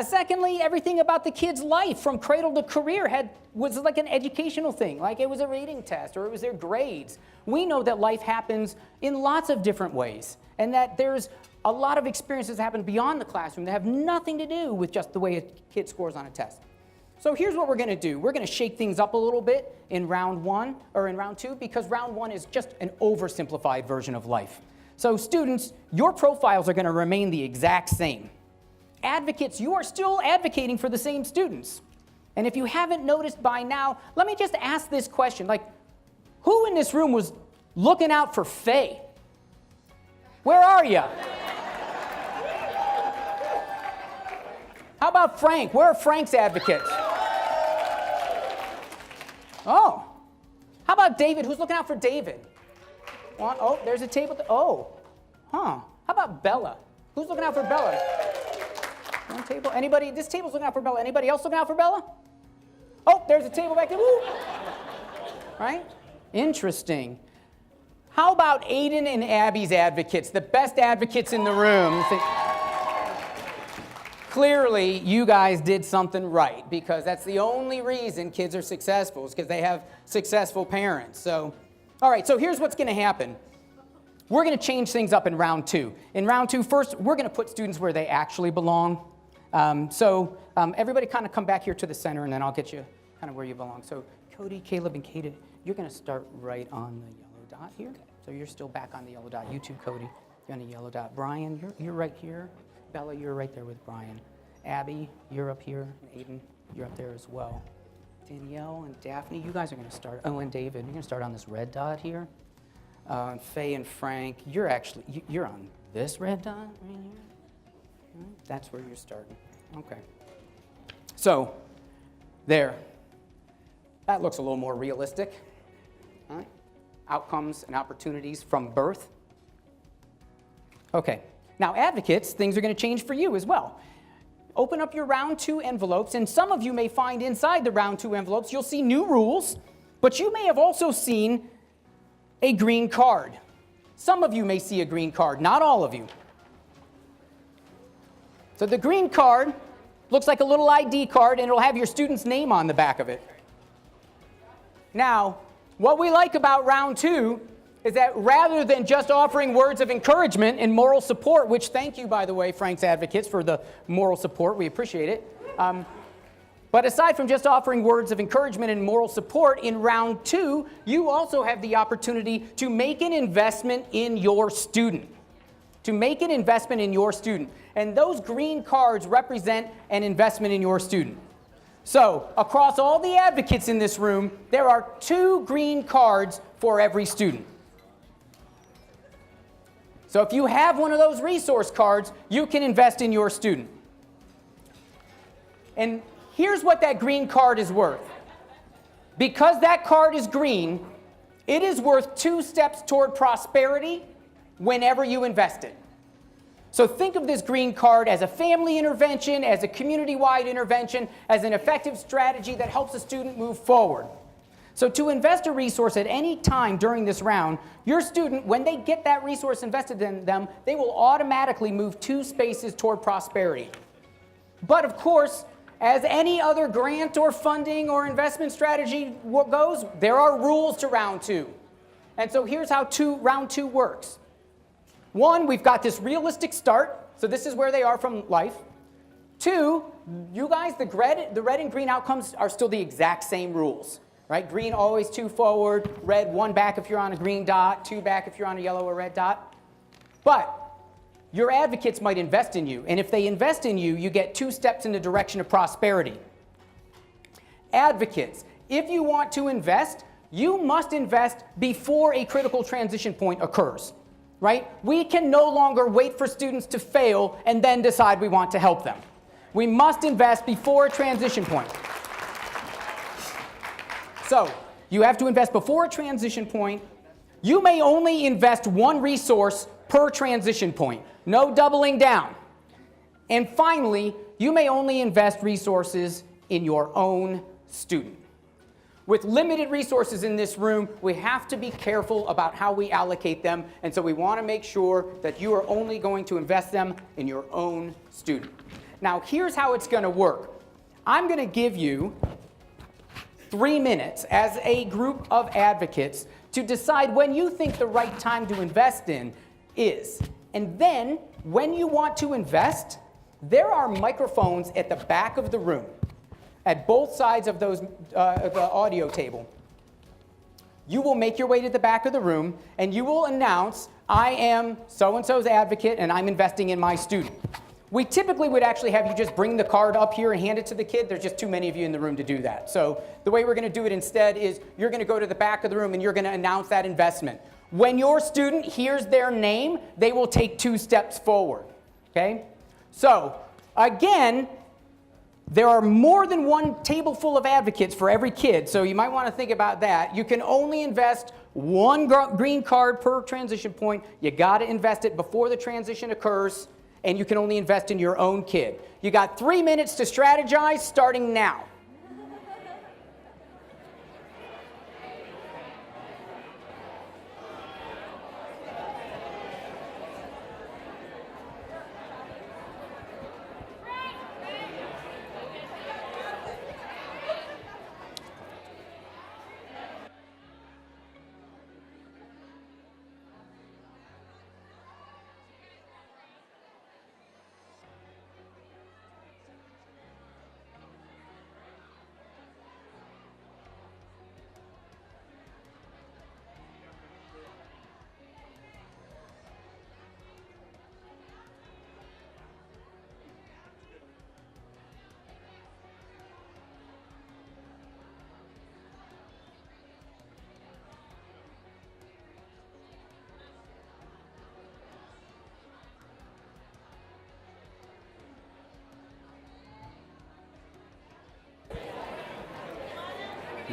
secondly, everything about the kid's life from cradle to career was like an educational thing, like it was a reading test or it was their grades. We know that life happens in lots of different ways and that there's a lot of experiences that happen beyond the classroom that have nothing to do with just the way a kid scores on a test. So here's what we're going to do. We're going to shake things up a little bit in round one or in round two because round one is just an oversimplified version of life. So students, your profiles are going to remain the exact same. Advocates, you are still advocating for the same students. And if you haven't noticed by now, let me just ask this question. Like, who in this room was looking out for Faye? Where are you? How about Frank? Where are Frank's advocates? Oh. How about David? Who's looking out for David? Oh, there's a table. How about Bella? Who's looking out for Bella? One table. Anybody? This table's looking out for Bella. Anybody else looking out for Bella? Oh, there's a table back there. Woo. Right? Interesting. How about Aiden and Abby's advocates, the best advocates in the room? Clearly, you guys did something right because that's the only reason kids are successful is because they have successful parents. So, all right, so here's what's going to happen. We're going to change things up in round two. In round two, first, we're going to put students where they actually belong. Everybody kind of come back here to the center, and then I'll get you kind of where you belong. So Cody, Caleb, and Kata, you're going to start right on the yellow dot here. So you're still back on the yellow dot. You too, Cody, you're on the yellow dot. Brian, you're right here. Bella, you're right there with Brian. Abby, you're up here. And Aiden, you're up there as well. Danielle and Daphne, you guys are going to start. Oh, and David, you're going to start on this red dot here. Faye and Frank, you're on this red dot right here. That's where you're starting. Okay. So, there. That looks a little more realistic. All right. Outcomes and opportunities from birth. Okay. Now, advocates, things are going to change for you as well. Open up your round two envelopes, and some of you may find inside the round two envelopes, you'll see new rules, but you may have also seen a green card. Some of you may see a green card, not all of you. So the green card looks like a little ID card, and it'll have your student's name on the back of it. Now, what we like about round two is that rather than just offering words of encouragement and moral support, which thank you, by the way, Frank's advocates, for the moral support, we appreciate it. But aside from just offering words of encouragement and moral support, in round two, you also have the opportunity to make an investment in your student. To make an investment in your student. And those green cards represent an investment in your student. So, across all the advocates in this room, there are 2 green cards for every student. So if you have one of those resource cards, you can invest in your student. And here's what that green card is worth. Because that card is green, it is worth 2 steps toward prosperity whenever you invest it. So think of this green card as a family intervention, as a community-wide intervention, as an effective strategy that helps a student move forward. So to invest a resource at any time during this round, your student, when they get that resource invested in them, they will automatically move 2 spaces toward prosperity. But of course, as any other grant or funding or investment strategy goes, there are rules to round 2. And so here's how round 2 works. 1, we've got this realistic start. So this is where they are from life. 2, you guys, the red and green outcomes are still the exact same rules. Right? Green always 2 forward, red 1 back if you're on a green dot, 2 back if you're on a yellow or red dot. But your advocates might invest in you. And if they invest in you, you get 2 steps in the direction of prosperity. Advocates, if you want to invest, you must invest before a critical transition point occurs, right? We can no longer wait for students to fail and then decide we want to help them. We must invest before a transition point. So, you have to invest before a transition point. You may only invest 1 resource per transition point. No doubling down. And finally, you may only invest resources in your own student. With limited resources in this room, we have to be careful about how we allocate them, and so we want to make sure that you are only going to invest them in your own student. Now, here's how it's going to work. I'm going to give you 3 minutes as a group of advocates to decide when you think the right time to invest in is. And then, when you want to invest, there are microphones at the back of the room, at both sides of the audio table. You will make your way to the back of the room, and you will announce, I am so-and-so's advocate, and I'm investing in my student. We typically would actually have you just bring the card up here and hand it to the kid. There's just too many of you in the room to do that. So the way we're going to do it instead is you're going to go to the back of the room and you're going to announce that investment. When your student hears their name, they will take 2 steps forward. Okay? So again, there are more than 1 table full of advocates for every kid, so you might want to think about that. You can only invest 1 green card per transition point. You got to invest it before the transition occurs, and you can only invest in your own kid. You got 3 minutes to strategize starting now.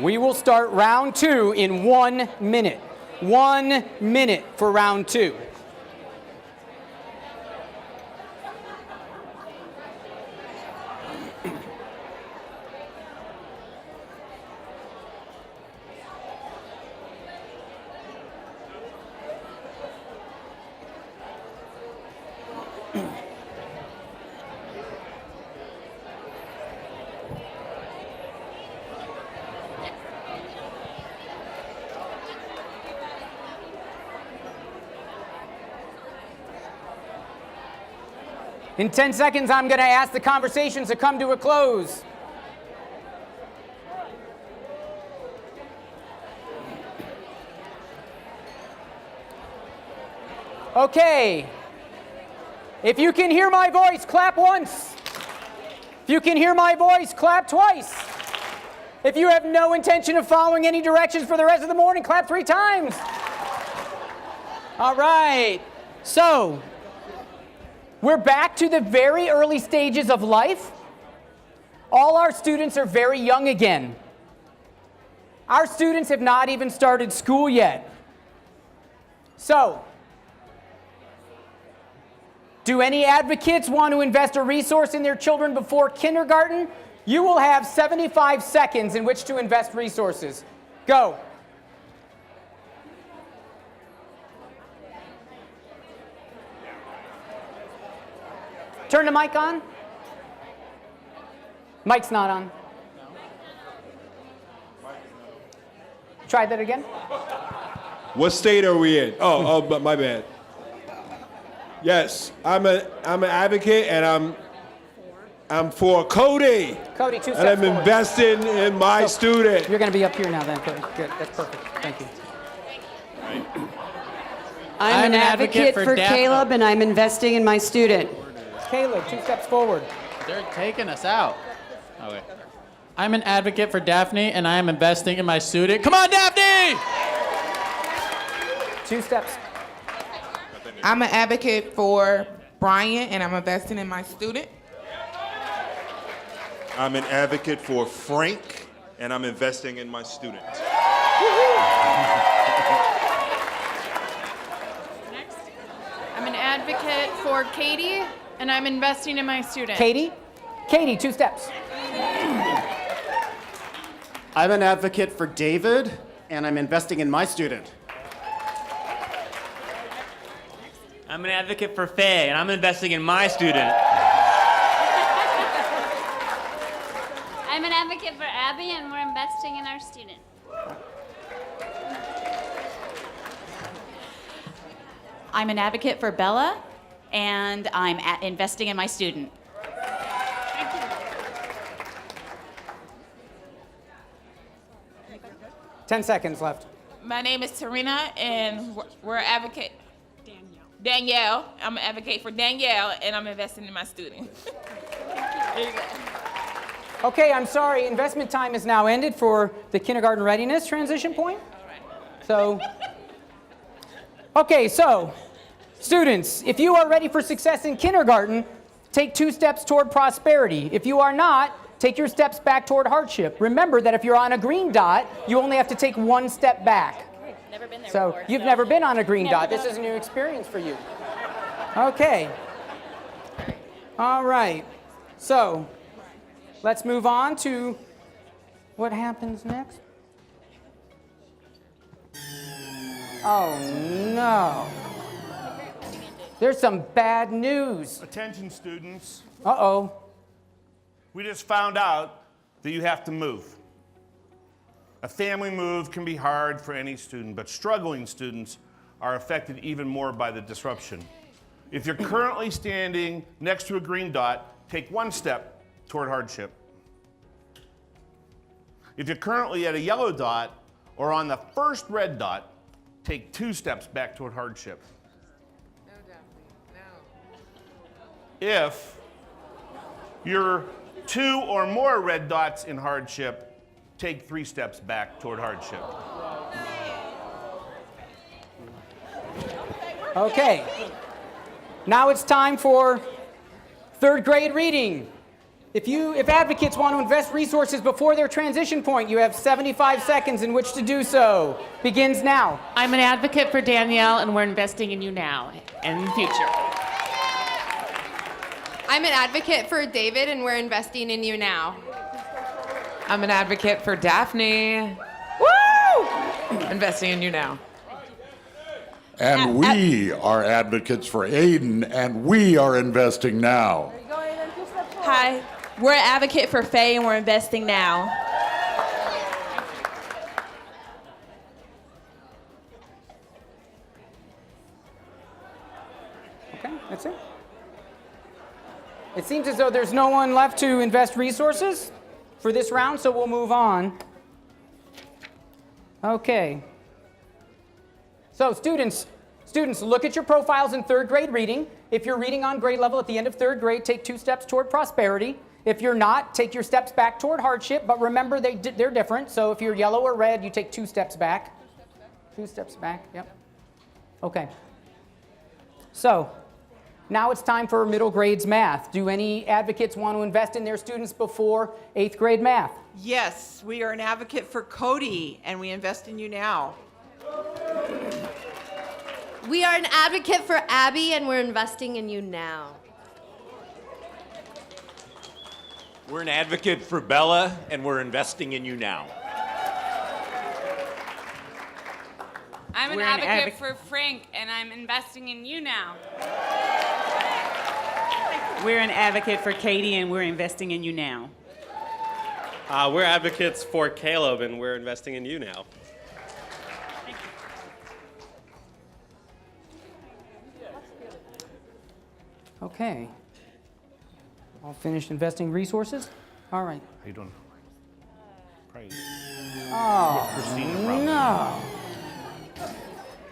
We will start round 2 in 1 minute. 1 minute for round 2. In 10 seconds, I'm going to ask the conversations to come to a close. Okay. If you can hear my voice, clap once. If you can hear my voice, clap twice. If you have no intention of following any directions for the rest of the morning, clap 3 times. All right. So, we're back to the very early stages of life. All our students are very young again. Our students have not even started school yet. So, do any advocates want to invest a resource in their children before kindergarten? You will have 75 seconds in which to invest resources. Go. Turn the mic on. Mic's not on. Try that again. What state are we in? But my bad. Yes, I'm an advocate, and I'm for Cody. Cody, 2 steps and I'm forward. investing in my student. You're going to be up here now then, Cody. Good, that's perfect. Thank you. I'm an advocate for Caleb, and I'm investing in my student. Caleb, 2 steps forward. They're taking us out. Okay. I'm an advocate for Daphne, and I am investing in my student. Come on, Daphne! 2 steps. I'm an advocate for Brian, and I'm investing in my student. I'm an advocate for Frank, and I'm investing in my student. I'm an advocate for Katie, and I'm investing in my student. Katie? Katie, 2 steps. I'm an advocate for David, and I'm investing in my student. I'm an advocate for Faye, and I'm investing in my student. I'm an advocate for Abby, and we're investing in our student. I'm an advocate for Bella, and I'm investing in my student. 10 seconds left. My name is Serena, and we're advocate. Danielle. I'm an advocate for Danielle, and I'm investing in my student. There you go. Okay, I'm sorry. Investment time is now ended for the kindergarten readiness transition point. So, okay, so students, if you are ready for success in kindergarten, take 2 steps toward prosperity. If you are not, take your steps back toward hardship. Remember that if you're on a green dot, you only have to take 1 step back. Never been there So before, you've never been on a green Never dot. This been. is a new experience for you. Okay. All right. So let's move on to what happens next. Oh no. There's some bad news. Attention, students. Uh-oh. We just found out that you have to move. A family move can be hard for any student, but struggling students are affected even more by the disruption. If you're currently standing next to a green dot, take 1 step toward hardship. If you're currently at a yellow dot or on the first red dot, take 2 steps back toward hardship. No, Daphne, no. If you're 2 or more red dots in hardship, take 3 steps back toward hardship. Okay. Now it's time for 3rd grade reading. If advocates want to invest resources before their transition point, you have 75 seconds in which to do so. Begins now. I'm an advocate for Danielle, and we're investing in you now and in the future. I'm an advocate for David, and we're investing in you now. I'm an advocate for Daphne. Woo! Investing in you now. And we are advocates for Aiden, and we are investing now. Hi, we're an advocate for Faye, and we're investing now. Okay, that's it. It seems as though there's no one left to invest resources for this round, so we'll move on. Okay. So students, look at your profiles in 3rd grade reading. If you're reading on grade level at the end of 3rd grade, take 2 steps toward prosperity. If you're not, take your steps back toward hardship, but remember they're different. So if you're yellow or red, you take 2 steps back. 2 steps back, yep. Okay. So now it's time for middle grades math. Do any advocates want to invest in their students before 8th grade math? Yes, we are an advocate for Cody, and we invest in you now. We are an advocate for Abby, and we're investing in you now. We're an advocate for Bella, and we're investing in you now. I'm an advocate for Frank, and I'm investing in you now. We're an advocate for Katie, and we're investing in you now. We're advocates for Caleb, and we're investing in you now. Okay. All finished investing resources? All right. How you doing? Praise. Oh, Christina, probably. no.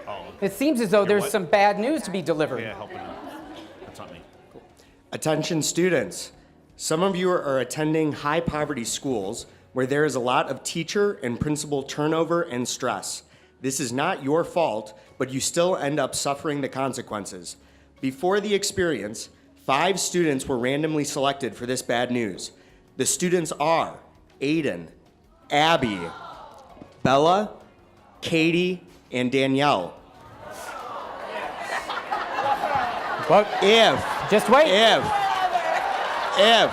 Oh, It seems as though there's some bad news to be delivered. Yeah, helping out. That's not me. Attention students. Some of you are attending high poverty schools where there is a lot of teacher and principal turnover and stress. This is not your fault, but you still end up suffering the consequences. Before the experience, 5 students were randomly selected for this bad news. The students are Aiden, Abby, Bella, Katie, and Danielle. But just wait.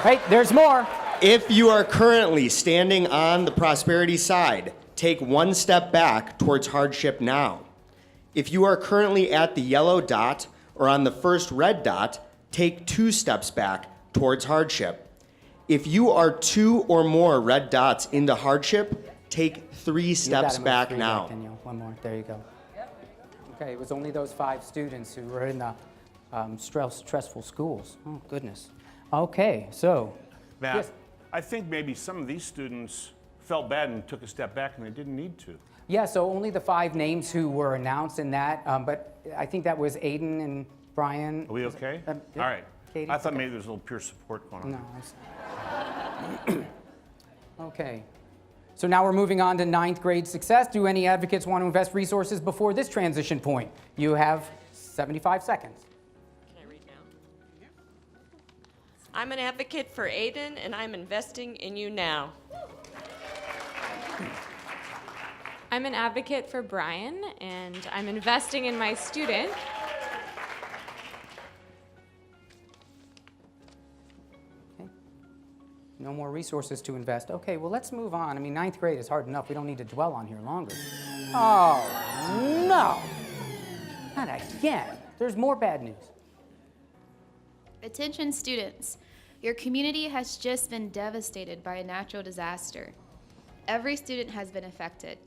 Wait, there's more. If you are currently standing on the prosperity side, take 1 step back towards hardship now. If you are currently at the yellow dot or on the first red dot, take 2 steps back towards hardship. If you are 2 or more red dots into hardship, take 3 steps back now. Danielle. One more. There you go. Okay, it was only those 5 students who were in the stressful schools. Oh, goodness. Okay, so. Matt, yes. I think maybe some of these students felt bad and took a step back and they didn't need to. Yeah, so only the 5 names who were announced in that, but I think that was Aiden and Brian. Are we okay? Yeah. All right. Katie? I thought maybe there was a little peer support going on. No. Okay. So now we're moving on to 9th grade success. Do any advocates want to invest resources before this transition point? You have 75 seconds. Can I read now? I'm an advocate for Aiden, and I'm investing in you now. I'm an advocate for Brian, and I'm investing in my student. No more resources to invest. Okay, well, let's move on. I mean, 9th grade is hard enough. We don't need to dwell on here longer. Oh, no. Not again. There's more bad news. Attention students. Your community has just been devastated by a natural disaster. Every student has been affected.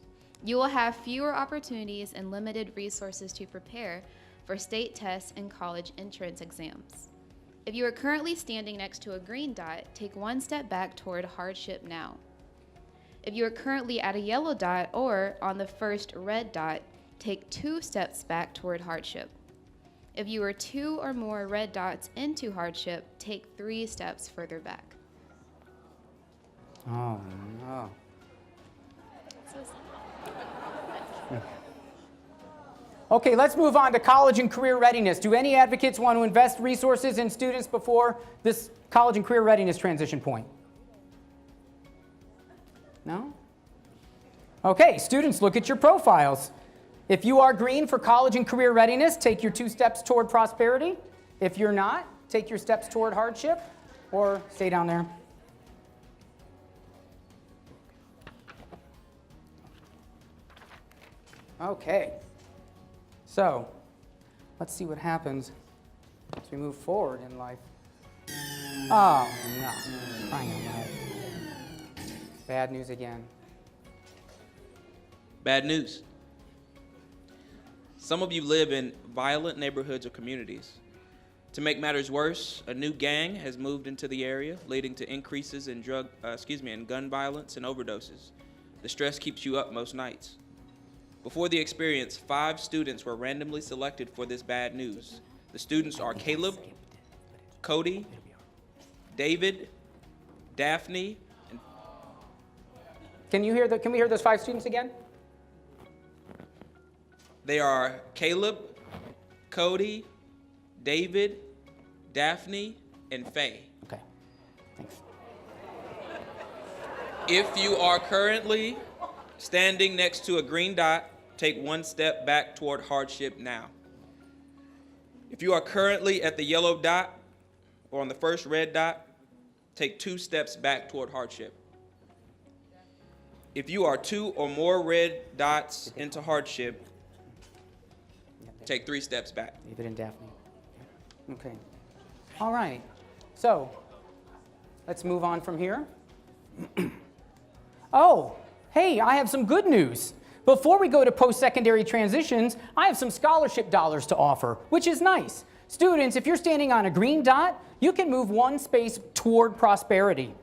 You will have fewer opportunities and limited resources to prepare for state tests and college entrance exams. If you are currently standing next to a green dot, take 1 step back toward hardship now. If you are currently at a yellow dot or on the first red dot, take 2 steps back toward hardship. If you are 2 or more red dots into hardship, take 3 steps further back. Oh, no. Okay, let's move on to college and career readiness. Do any advocates want to invest resources in students before this college and career readiness transition point? No? Okay, students, look at your profiles. If you are green for college and career readiness, take your 2 steps toward prosperity. If you're not, take your steps toward hardship or stay down there. Okay. So, let's see what happens as we move forward in life. Oh, no. Crying out loud. Bad news again. Bad news. Some of you live in violent neighborhoods or communities. To make matters worse, a new gang has moved into the area, leading to increases in gun violence and overdoses. The stress keeps you up most nights. Before the experience, 5 students were randomly selected for this bad news. The students are Caleb, Cody, David, Daphne, and... Can we hear those 5 students again? They are Caleb, Cody, David, Daphne, and Faye. Okay, thanks. If you are currently standing next to a green dot, take 1 step back toward hardship now. If you are currently at the yellow dot or on the first red dot, take 2 steps back toward hardship. If you are 2 or more red dots into hardship, take 3 steps back. David and Daphne. Okay. All right. So, let's move on from here. Oh, hey, I have some good news. Before we go to post-secondary transitions, I have some scholarship dollars to offer, which is nice. Students, if you're standing on a green dot, you can move 1 space toward prosperity,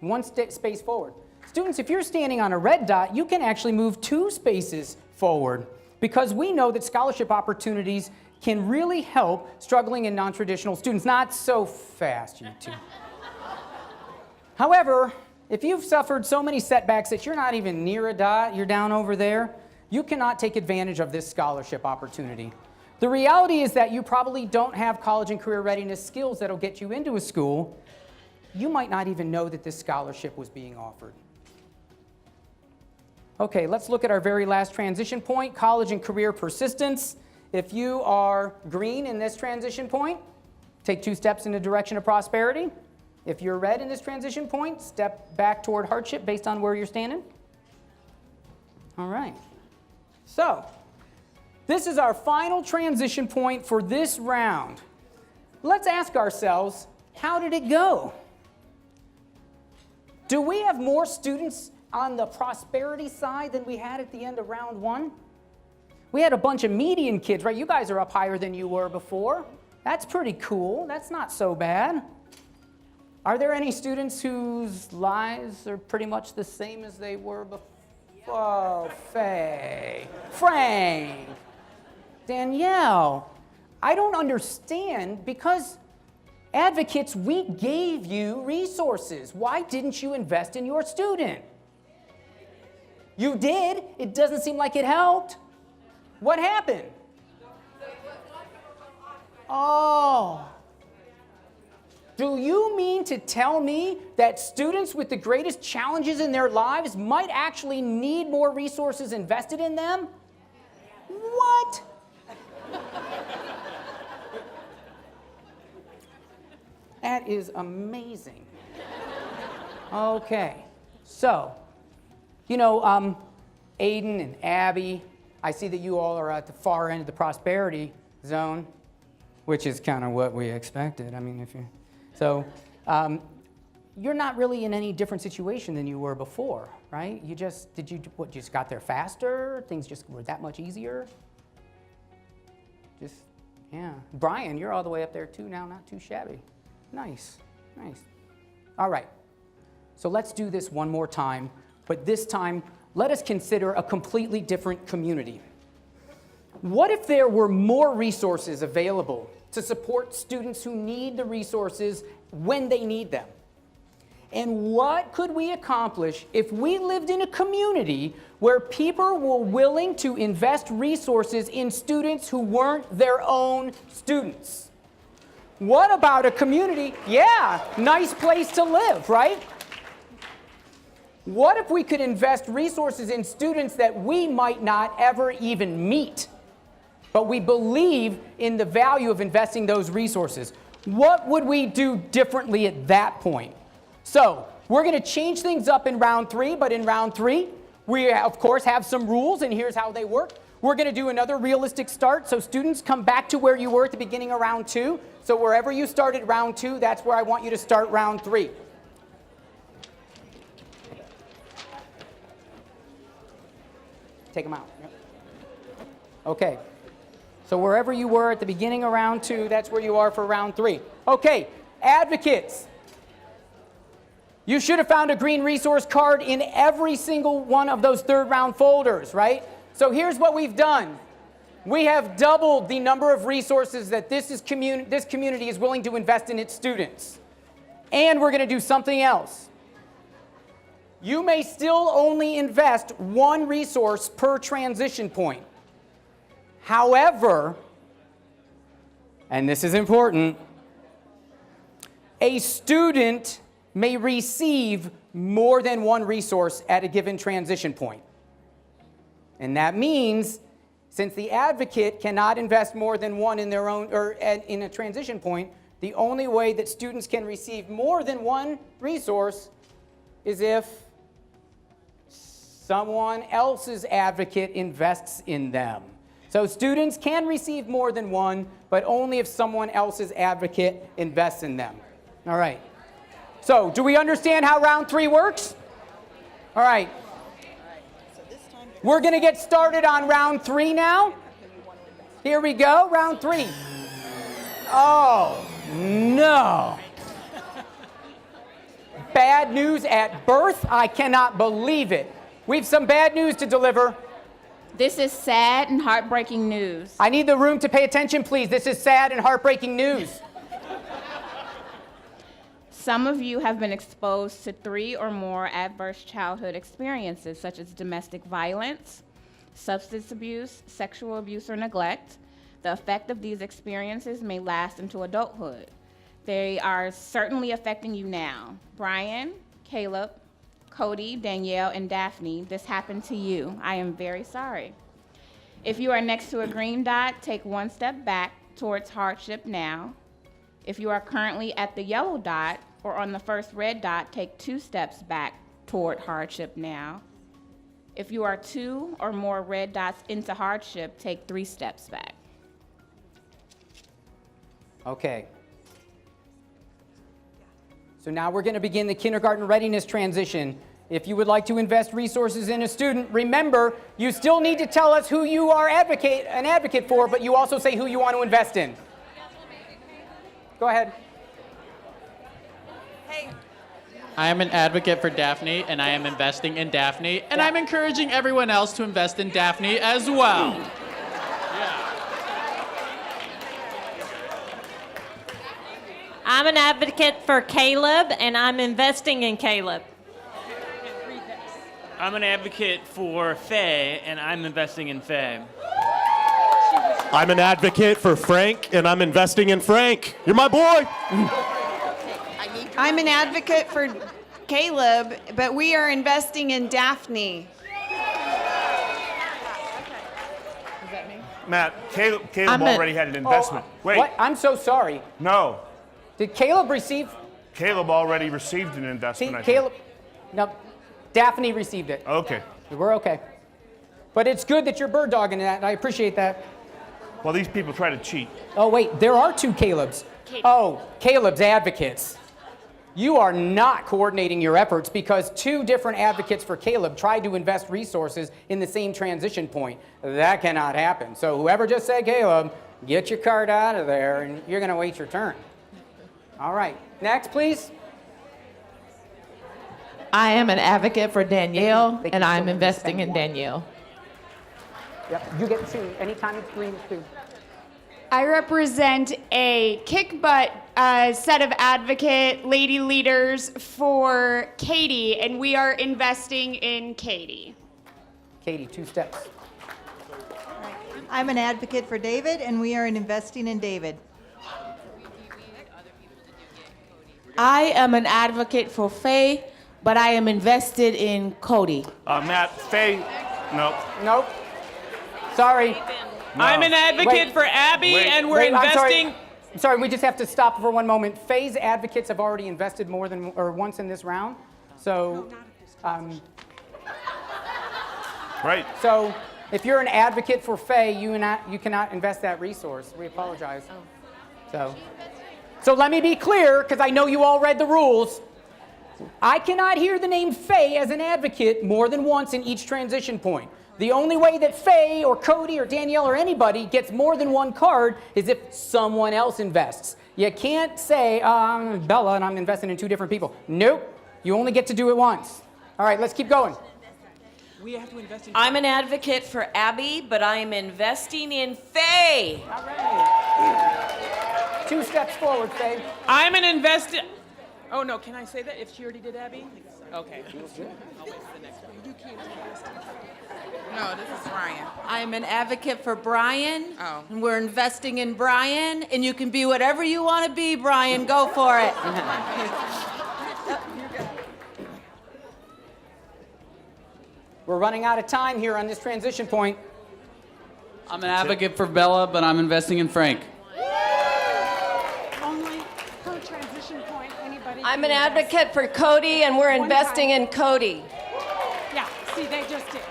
1 space forward. Students, if you're standing on a red dot, you can actually move 2 spaces forward. because we know that scholarship opportunities can really help struggling and non-traditional students. Not so fast, you two. However, if you've suffered so many setbacks that you're not even near a dot, you're down over there, you cannot take advantage of this scholarship opportunity. The reality is that you probably don't have college and career readiness skills that'll get you into a school. You might not even know that this scholarship was being offered. Okay, let's look at our very last transition point, college and career persistence. If you are green in this transition point, take 2 steps in the direction of prosperity. If you're red in this transition point, step back toward hardship based on where you're standing. All right. So, this is our final transition point for this round. Let's ask ourselves, how did it go? Do we have more students on the prosperity side than we had at the end of round 1? We had a bunch of median kids, right? You guys are up higher than you were before. That's pretty cool. That's not so bad. Are there any students whose lives are pretty much the same as they were before? Oh, Faye, Frank, Danielle. I don't understand, because advocates, we gave you resources. Why didn't you invest in your student? You did. It doesn't seem like it helped. What happened? Oh. Do you mean to tell me that students with the greatest challenges in their lives might actually need more resources invested in them? What? That is amazing. Okay, so, Aiden and Abby, I see that you all are at the far end of the prosperity zone, which is kind of what we expected. I mean, you're not really in any different situation than you were before, right? You just got there faster? Things just were that much easier? Yeah. Brian, you're all the way up there too now, not too shabby. Nice. All right, so let's do this one more time, but this time, let us consider a completely different community. What if there were more resources available to support students who need the resources when they need them? And what could we accomplish if we lived in a community where people were willing to invest resources in students who weren't their own students? What about a community? Yeah, nice place to live, right? What if we could invest resources in students that we might not ever even meet, but we believe in the value of investing those resources? What would we do differently at that point? So, we're going to change things up in round 3, but in round 3, we, of course, have some rules, and here's how they work. We're going to do another realistic start, so students come back to where you were at the beginning of round 2. So wherever you started round 2, that's where I want you to start round 3. Take them out. Yep. Okay. So wherever you were at the beginning of round 2, that's where you are for round 3. Okay, advocates. You should have found a green resource card in every single one of those 3rd round folders, right? So here's what we've done. We have doubled the number of resources that this community is willing to invest in its students. And we're going to do something else. You may still only invest 1 resource per transition point. However, and this is important, a student may receive more than 1 resource at a given transition point. And that means, since the advocate cannot invest more than 1 in their own or in a transition point, the only way that students can receive more than 1 resource is if someone else's advocate invests in them. So students can receive more than 1, but only if someone else's advocate invests in them. All right. So do we understand how round 3 works? All right. We're going to get started on round 3 now. Here we go, round 3. Oh, no. Bad news at birth? I cannot believe it. We have some bad news to deliver. This is sad and heartbreaking news. I need the room to pay attention, please. This is sad and heartbreaking news. Some of you have been exposed to 3 or more adverse childhood experiences, such as domestic violence, substance abuse, sexual abuse, or neglect. The effect of these experiences may last into adulthood. They are certainly affecting you now. Brian, Caleb, Cody, Danielle, and Daphne, this happened to you. I am very sorry. If you are next to a green dot, take 1 step back towards hardship now. If you are currently at the yellow dot or on the first red dot, take 2 steps back toward hardship now. If you are 2 or more red dots into hardship, take 3 steps back. Okay. So now we're going to begin the kindergarten readiness transition. If you would like to invest resources in a student, remember, you still need to tell us who you are an advocate for, but you also say who you want to invest in. Go ahead. I am an advocate for Daphne, and I am investing in Daphne, and I'm encouraging everyone else to invest in Daphne as well. I'm an advocate for Caleb, and I'm investing in Caleb. I'm an advocate for Faye, and I'm investing in Faye. I'm an advocate for Frank, and I'm investing in Frank. You're my boy. I'm an advocate for Caleb, but we are investing in Daphne. Matt, Caleb already had an investment. Wait. What? I'm so sorry. No. Did Caleb receive? Caleb already received an investment, I think. Caleb, no, Daphne received it. Okay. We're okay. But it's good that you're bird dogging that. I appreciate that. Well, these people try to cheat. Oh, wait, there are 2 Calebs. Oh, Caleb's advocates. You are not coordinating your efforts because 2 different advocates for Caleb tried to invest resources in the same transition point. That cannot happen. So whoever just said Caleb, get your card out of there and you're going to wait your turn. All right, next, please. I am an advocate for Danielle, and I'm investing in Danielle. Yep, you get 2. Anytime it's green, it's 2. I represent a kick butt set of advocate lady leaders for Katie, and we are investing in Katie. Katie, 2 steps. I'm an advocate for David, and we are investing in David. I am an advocate for Faye, but I am invested in Cody. Matt, Faye, nope. Nope. Sorry. No. I'm an advocate for Abby, and we're investing. I'm sorry, we just have to stop for one moment. Faye's advocates have already invested more than once in this round. So, right. So, if you're an advocate for Faye, you cannot invest that resource. We apologize. So let me be clear, because I know you all read the rules. I cannot hear the name Faye as an advocate more than once in each transition point. The only way that Faye or Cody or Danielle or anybody gets more than 1 card is if someone else invests. You can't say, I'm Bella and I'm investing in 2 different people. Nope, you only get to do it once. All right, let's keep going. We have to invest in. I'm an advocate for Abby, but I am investing in Faye. All right. 2 steps forward, Faye. I'm an investor. Oh no, can I say that if she already did Abby? Okay. I'll wait for the next one. You can't invest in. No, this is Ryan. I'm an advocate for Brian, and we're investing in Brian, and you can be whatever you want to be, Brian. Go for it. We're running out of time here on this transition point. I'm an advocate for Bella, but I'm investing in Frank. Only per transition point, anybody. I'm an advocate for Cody, and we're investing in Cody. Yeah, see, they just did.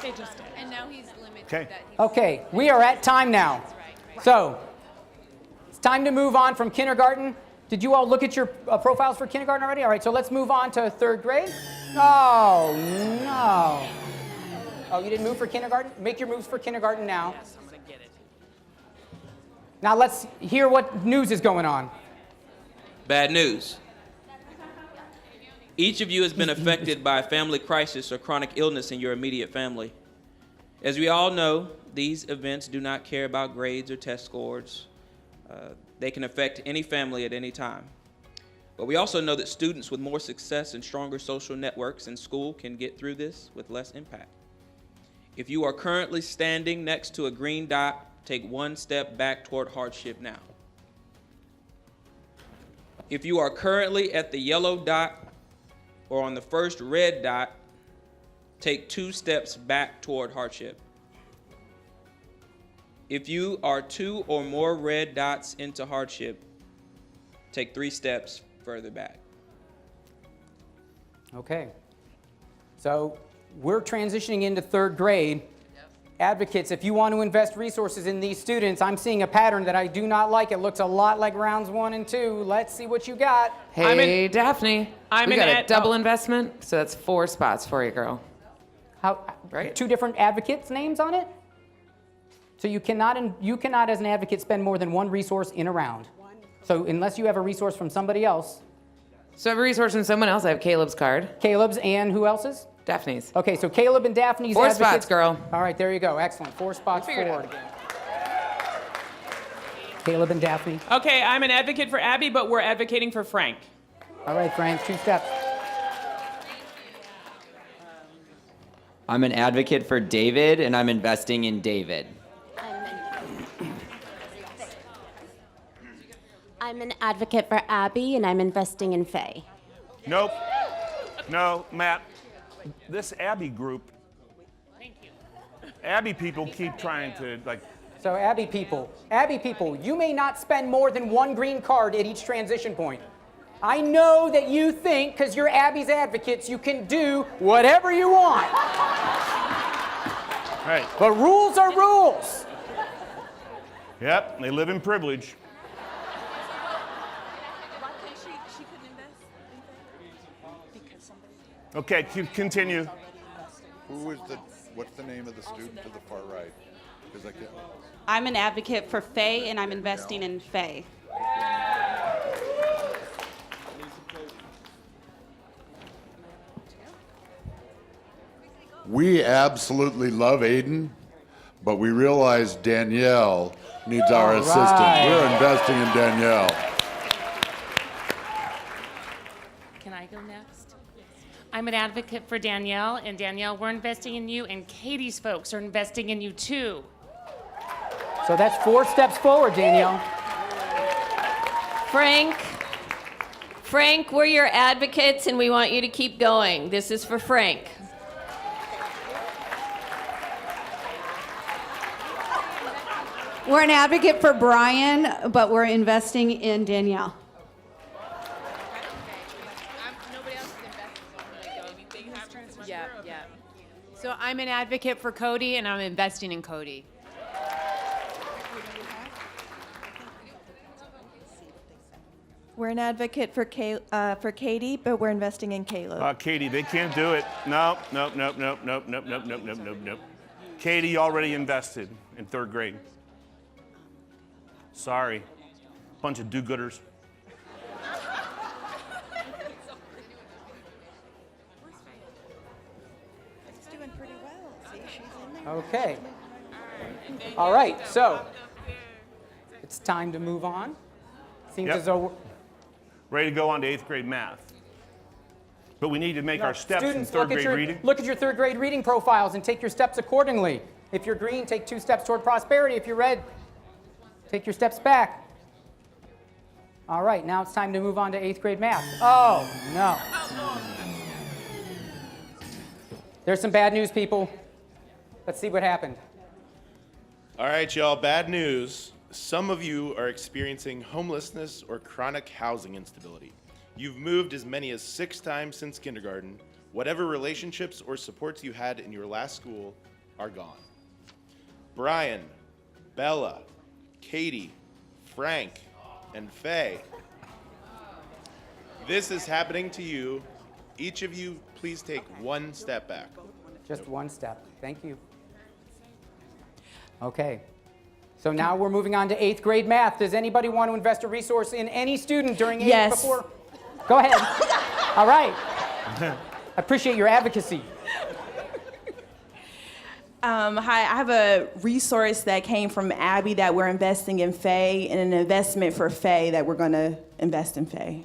They just did. And now he's limited. Okay. Okay, we are at time now. So, it's time to move on from kindergarten. Did you all look at your profiles for kindergarten already? All right, so let's move on to 3rd grade. Oh, no. Oh, you didn't move for kindergarten? Make your moves for kindergarten now. Yes, I'm going to get it. Now let's hear what news is going on. Bad news. Each of you has been affected by a family crisis or chronic illness in your immediate family. As we all know, these events do not care about grades or test scores. They can affect any family at any time. But we also know that students with more success and stronger social networks in school can get through this with less impact. If you are currently standing next to a green dot, take one step back toward hardship now. If you are currently at the yellow dot or on the first red dot, take 2 steps back toward hardship. If you are 2 or more red dots into hardship, take 3 steps further back. Okay. So we're transitioning into 3rd grade. Advocates, if you want to invest resources in these students, I'm seeing a pattern that I do not like. It looks a lot like rounds 1 and 2. Let's see what you got. Hey, Daphne. We got a double oh. investment, so that's 4 spots for you, girl. How? Right. 2 different advocates' names on it? So you cannot, as an advocate, spend more than 1 resource in a round. So unless you have a resource from somebody else. So I have a resource from someone else. I have Caleb's card. Caleb's and who else's? Daphne's. Okay, so Caleb and Daphne's 4 advocates. spots, girl. All right, there you go. Excellent. 4 spots forward again. Caleb and Daphne. Okay, I'm an advocate for Abby, but we're advocating for Frank. All right, Frank, 2 steps. I'm an advocate for David, and I'm investing in David. I'm an advocate for Abby, and I'm investing in Faye. Nope. No, Matt. This Abby group, Abby people keep trying to, like... So Abby people, you may not spend more than 1 green card at each transition point. I know that you think, because you're Abby's advocates, you can do whatever you want. Right. But rules are rules. Yep, they live in privilege. Okay, continue. What's the name of the student to the far right? Because I can't. I'm an advocate for Faye, and I'm investing in Faye. We absolutely love Aiden, but we realize Danielle needs our assistance. We're investing in Danielle. Can I go next? I'm an advocate for Danielle, and Danielle, we're investing in you, and Katie's folks are investing in you too. So that's 4 steps forward, Danielle. Frank, we're your advocates, and we want you to keep going. This is for Frank. We're an advocate for Brian, but we're investing in Danielle. Yeah. So I'm an advocate for Cody, and I'm investing in Cody. We're an advocate for Katie, but we're investing in Caleb. Katie, they can't do it. Nope. Katie already invested in 3rd grade. Sorry. Bunch of do-gooders. She's doing pretty well. See, she's in there. Okay. All right, so it's time to move on. Seems as though ready to go on to 8th grade math. But we need to make our steps in students, 3rd grade reading. Look at your 3rd grade reading profiles and take your steps accordingly. If you're green, take 2 steps toward prosperity. If you're red, take your steps back. All right, now it's time to move on to 8th grade math. Oh, no. There's some bad news, people. Let's see what happened. All right, y'all, bad news. Some of you are experiencing homelessness or chronic housing instability. You've moved as many as 6 times since kindergarten. Whatever relationships or supports you had in your last school are gone. Brian, Bella, Katie, Frank, and Faye. This is happening to you. Each of you, please take 1 step back. Just 1 step. Thank you. Okay. So now we're moving on to 8th grade math. Does anybody want to invest a resource in any student during 8th Yes. before? Go ahead. All right. I appreciate your advocacy. Hi, I have a resource that came from Abby that we're investing in Faye, and an investment for Faye that we're going to invest in Faye.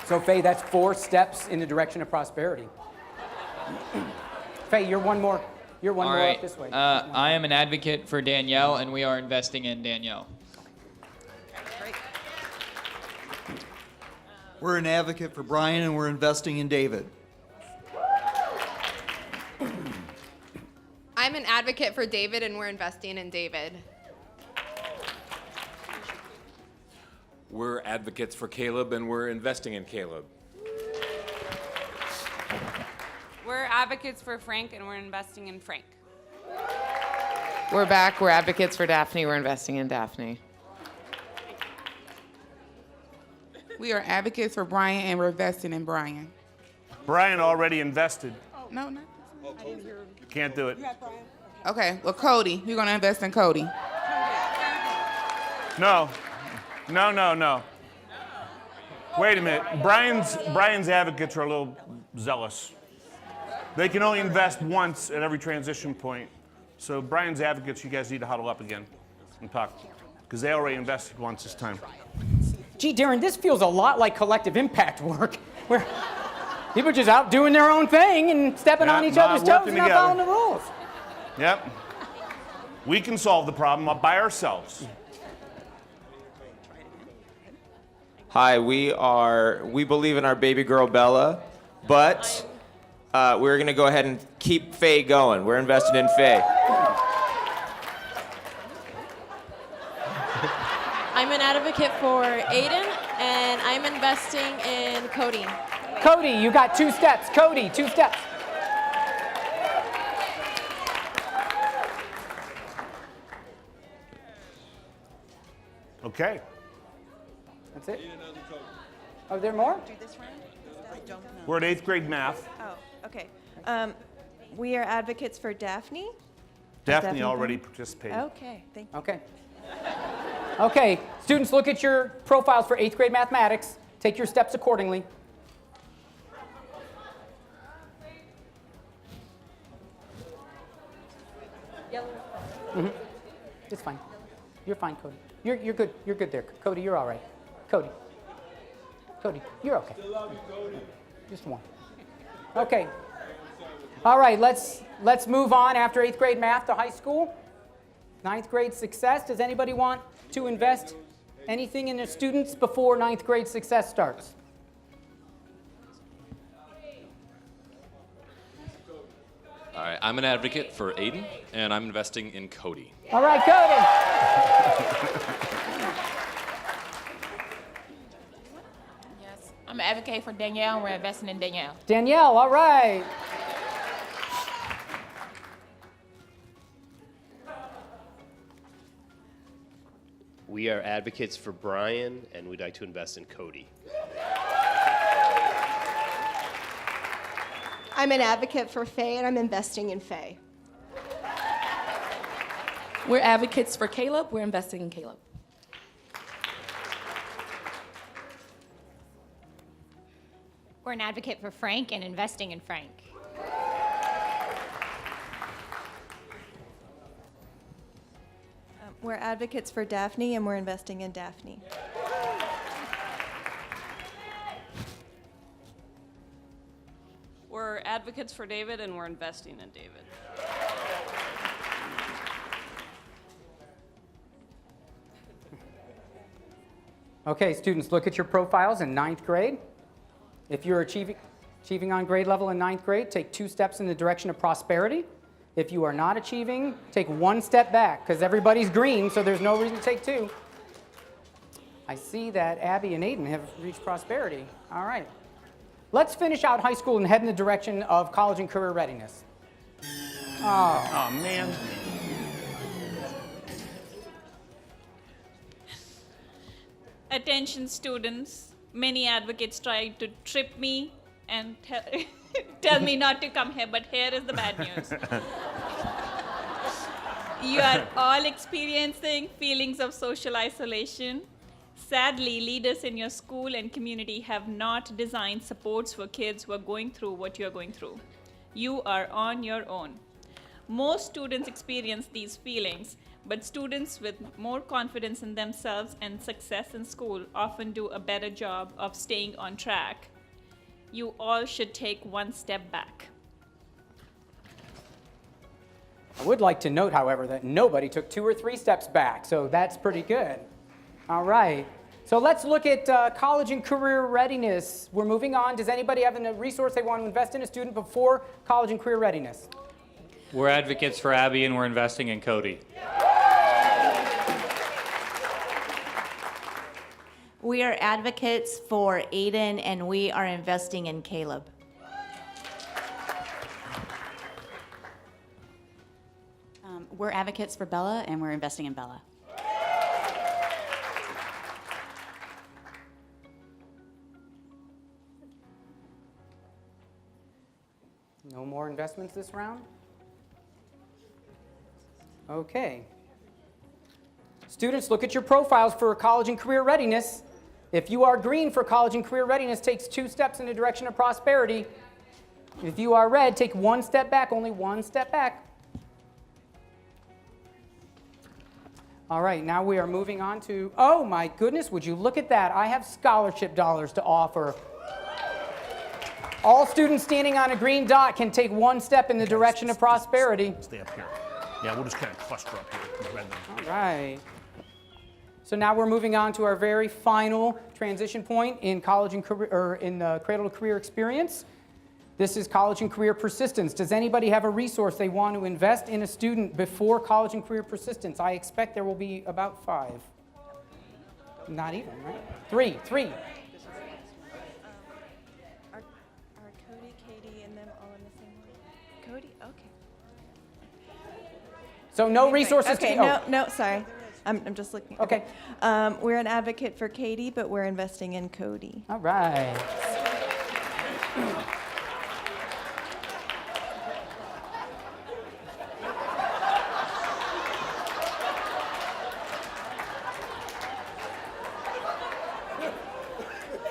So Faye, that's 4 steps in the direction of prosperity. Faye, you're one more. You're one All more right. up this way. I am an advocate for Danielle, and we are investing in Danielle. We're an advocate for Brian, and we're investing in David. I'm an advocate for David, and we're investing in David. We're advocates for Caleb, and we're investing in Caleb. We're advocates for Frank, and we're investing in Frank. We're back. We're advocates for Daphne. We're investing in Daphne. We are advocates for Brian, and we're investing in Brian. Brian already invested. No, not. Can't do it. Okay, well, Cody, we're going to invest in Cody. No. Wait a minute. Brian's advocates are a little zealous. They can only invest once at every transition point. So Brian's advocates, you guys need to huddle up again and talk, because they already invested once this time. Gee, Darren, this feels a lot like collective impact work, where people are just out doing their own thing and stepping on each other's toes and not following the rules. Yep. We can solve the problem up by ourselves. Hi, we believe in our baby girl Bella, but we're gonna go ahead and keep Faye going. We're invested in Faye. I'm an advocate for Aiden, and I'm investing in Cody. Cody, you got 2 steps. Cody, 2 steps. Okay. That's it. Are there more? Do this round? I don't know. We're at 8th grade math. Oh, okay. We are advocates for Daphne. Daphne already participated. Okay, thank you. Okay. Okay, students, look at your profiles for 8th grade mathematics. Take your steps accordingly. Mm-hmm. It's fine. You're fine, Cody. You're good. You're good there. Cody, you're all right. Cody, you're okay. Just one. Okay. All right, let's move on after 8th grade math to high school. 9th grade success. Does anybody want to invest anything in their students before 9th grade success starts? All right, I'm an advocate for Aiden, and I'm investing in Cody. All right, Cody. Yes. I'm an advocate for Danielle, and we're investing in Danielle. Danielle, all right. We are advocates for Brian, and we'd like to invest in Cody. I'm an advocate for Faye, and I'm investing in Faye. We're advocates for Caleb. We're investing in Caleb. We're an advocate for Frank and investing in Frank. We're advocates for Daphne, and we're investing in Daphne. We're advocates for David, and we're investing in David. Okay, students, look at your profiles in 9th grade. If you're achieving on grade level in 9th grade, take 2 steps in the direction of prosperity. If you are not achieving, take 1 step back, because everybody's green, so there's no reason to take 2. I see that Abby and Aiden have reached prosperity. All right. Let's finish out high school and head in the direction of college and career readiness. Oh man. Attention students, many advocates tried to trip me and tell me not to come here, but here is the bad news. You are all experiencing feelings of social isolation. Sadly, leaders in your school and community have not designed supports for kids who are going through what you're going through. You are on your own. Most students experience these feelings, but students with more confidence in themselves and success in school often do a better job of staying on track. You all should take one step back. I would like to note, however, that nobody took 2 or 3 steps back, so that's pretty good. All right. So let's look at college and career readiness. We're moving on. Does anybody have a resource they want to invest in a student before college and career readiness? We're advocates for Abby, and we're investing in Cody. We are advocates for Aiden, and we are investing in Caleb. We're advocates for Bella, and we're investing in Bella. No more investments this round? Okay. Students, look at your profiles for college and career readiness. If you are green for college and career readiness, takes 2 steps in the direction of prosperity. If you are red, take 1 step back, only 1 step back. All right, now we are moving on to, oh my goodness, would you look at that? I have scholarship dollars to offer. All students standing on a green dot can take 1 step in the direction of prosperity. Stay up here. Yeah, we'll just kind of cluster up here. All right. So now we're moving on to our very final transition point in college and career, or in the Cradle to Career experience. This is college and career persistence. Does anybody have a resource they want to invest in a student before college and career persistence? I expect there will be about 5. Not even, right? 3. Are Cody, Katie, and them all in the same one? Cody? Okay. So no resources Okay, to... no, sorry. I'm just looking. Okay. We're an advocate for Katie, but we're investing in Cody. All right.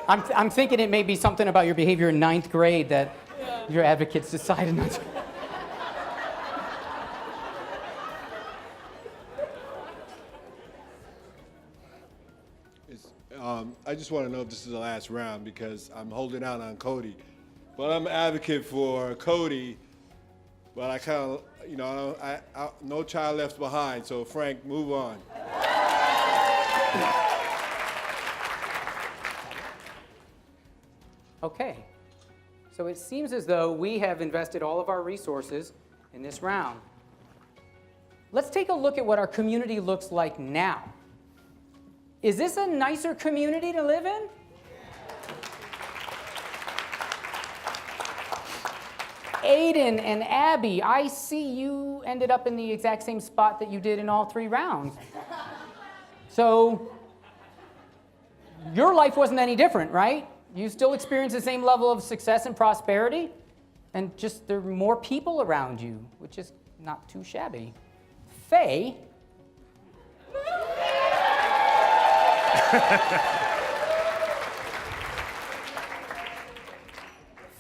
I'm thinking it may be something about your behavior in 9th grade that your advocates decided not to. I just want to know if this is the last round because I'm holding out on Cody. But I'm an advocate for Cody, but I kind of, you know, no child left behind. So Frank, move on. Okay. So it seems as though we have invested all of our resources in this round. Let's take a look at what our community looks like now. Is this a nicer community to live in? Aiden and Abby, I see you ended up in the exact same spot that you did in all 3 rounds. So your life wasn't any different, right? You still experience the same level of success and prosperity, and just there are more people around you, which is not too shabby. Faye.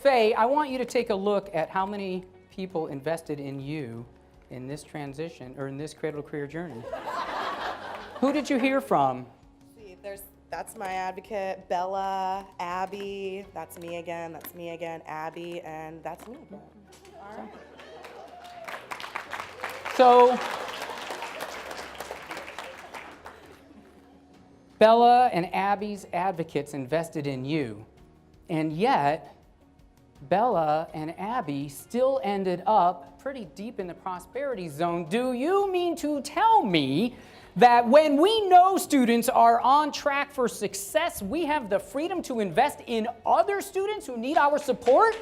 Faye, I want you to take a look at how many people invested in you in this transition, or in this Cradle to Career journey. Who did you hear from? That's my advocate, Bella, Abby, that's me again, Abby, and that's me again. All right. So, Bella and Abby's advocates invested in you, and yet Bella and Abby still ended up pretty deep in the prosperity zone. Do you mean to tell me that when we know students are on track for success, we have the freedom to invest in other students who need our support?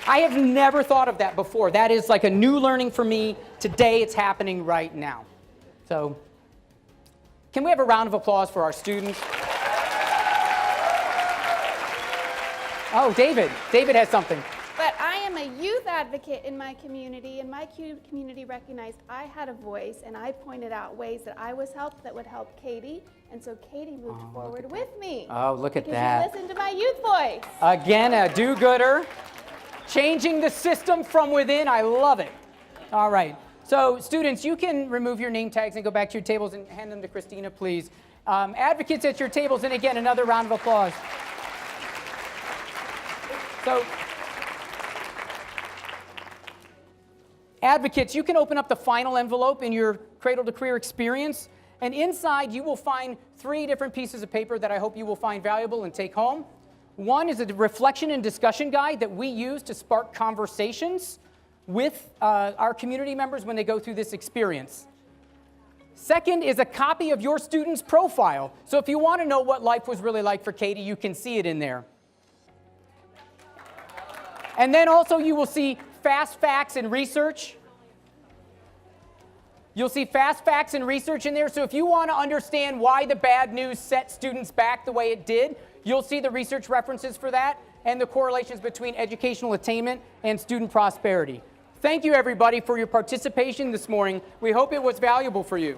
I have never thought of that before. That is like a new learning for me. Today, it's happening right now. So, can we have a round of applause for our students? Oh, David. David has something. But I am a youth advocate in my community, and my community recognized I had a voice, and I pointed out ways that I was helped that would help Katie, and so Katie moved forward with me. Oh, look at that. Because you listened to my youth voice. Again, a do-gooder. Changing the system from within. I love it. All right. So, students, you can remove your name tags and go back to your tables and hand them to Christina, please. Advocates at your tables, and again, another round of applause. So, advocates, you can open up the final envelope in your Cradle to Career experience, and inside you will find 3 different pieces of paper that I hope you will find valuable and take home. One is a reflection and discussion guide that we use to spark conversations with our community members when they go through this experience. Second is a copy of your student's profile. So if you want to know what life was really like for Katie, you can see it in there. And then also you will see fast facts and research. You'll see fast facts and research in there. So if you want to understand why the bad news set students back the way it did, you'll see the research references for that and the correlations between educational attainment and student prosperity. Thank you, everybody, for your participation this morning. We hope it was valuable for you.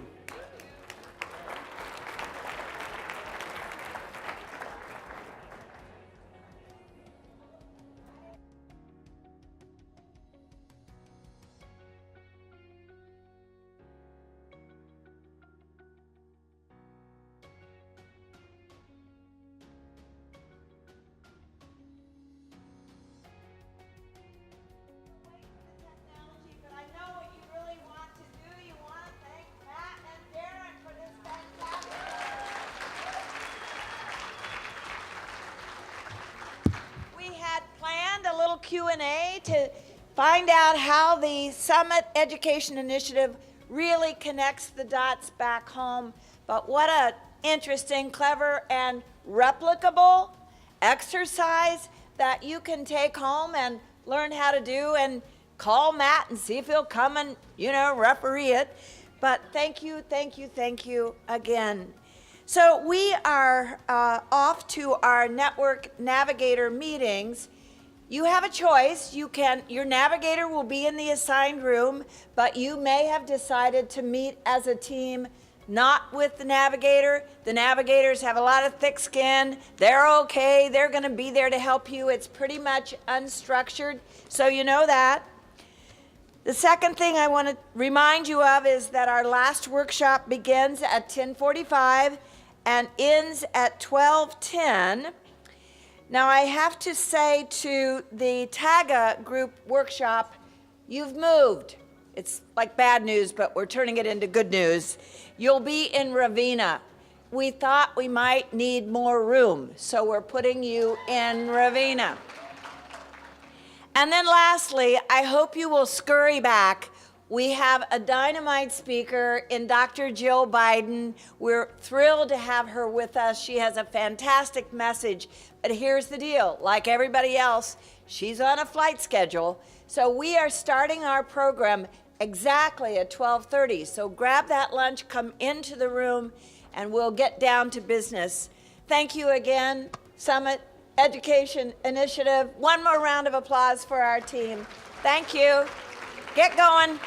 Q&A to find out how the Summit Education Initiative really connects the dots back home. But what an interesting, clever, and replicable exercise that you can take home and learn how to do, and call Matt and see if he'll come and, referee it. But thank you again. So we are off to our Network Navigator meetings. You have a choice. Your navigator will be in the assigned room, but you may have decided to meet as a team, not with the navigator. The navigators have a lot of thick skin. They're okay. They're going to be there to help you. It's pretty much unstructured, so you know that. The second thing I want to remind you of is that our last workshop begins at 10:45 and ends at 12:10. Now, I have to say to the TAGA group workshop, you've moved. It's like bad news, but we're turning it into good news. You'll be in Ravenna. We thought we might need more room, so we're putting you in Ravenna. And then lastly, I hope you will scurry back. We have a dynamite speaker in Dr. Jill Biden. We're thrilled to have her with us. She has a fantastic message. But here's the deal. Like everybody else, she's on a flight schedule. So we are starting our program exactly at 12:30. So grab that lunch, come into the room, and we'll get down to business. Thank you again, Summit Education Initiative. One more round of applause for our team. Thank you. Get going.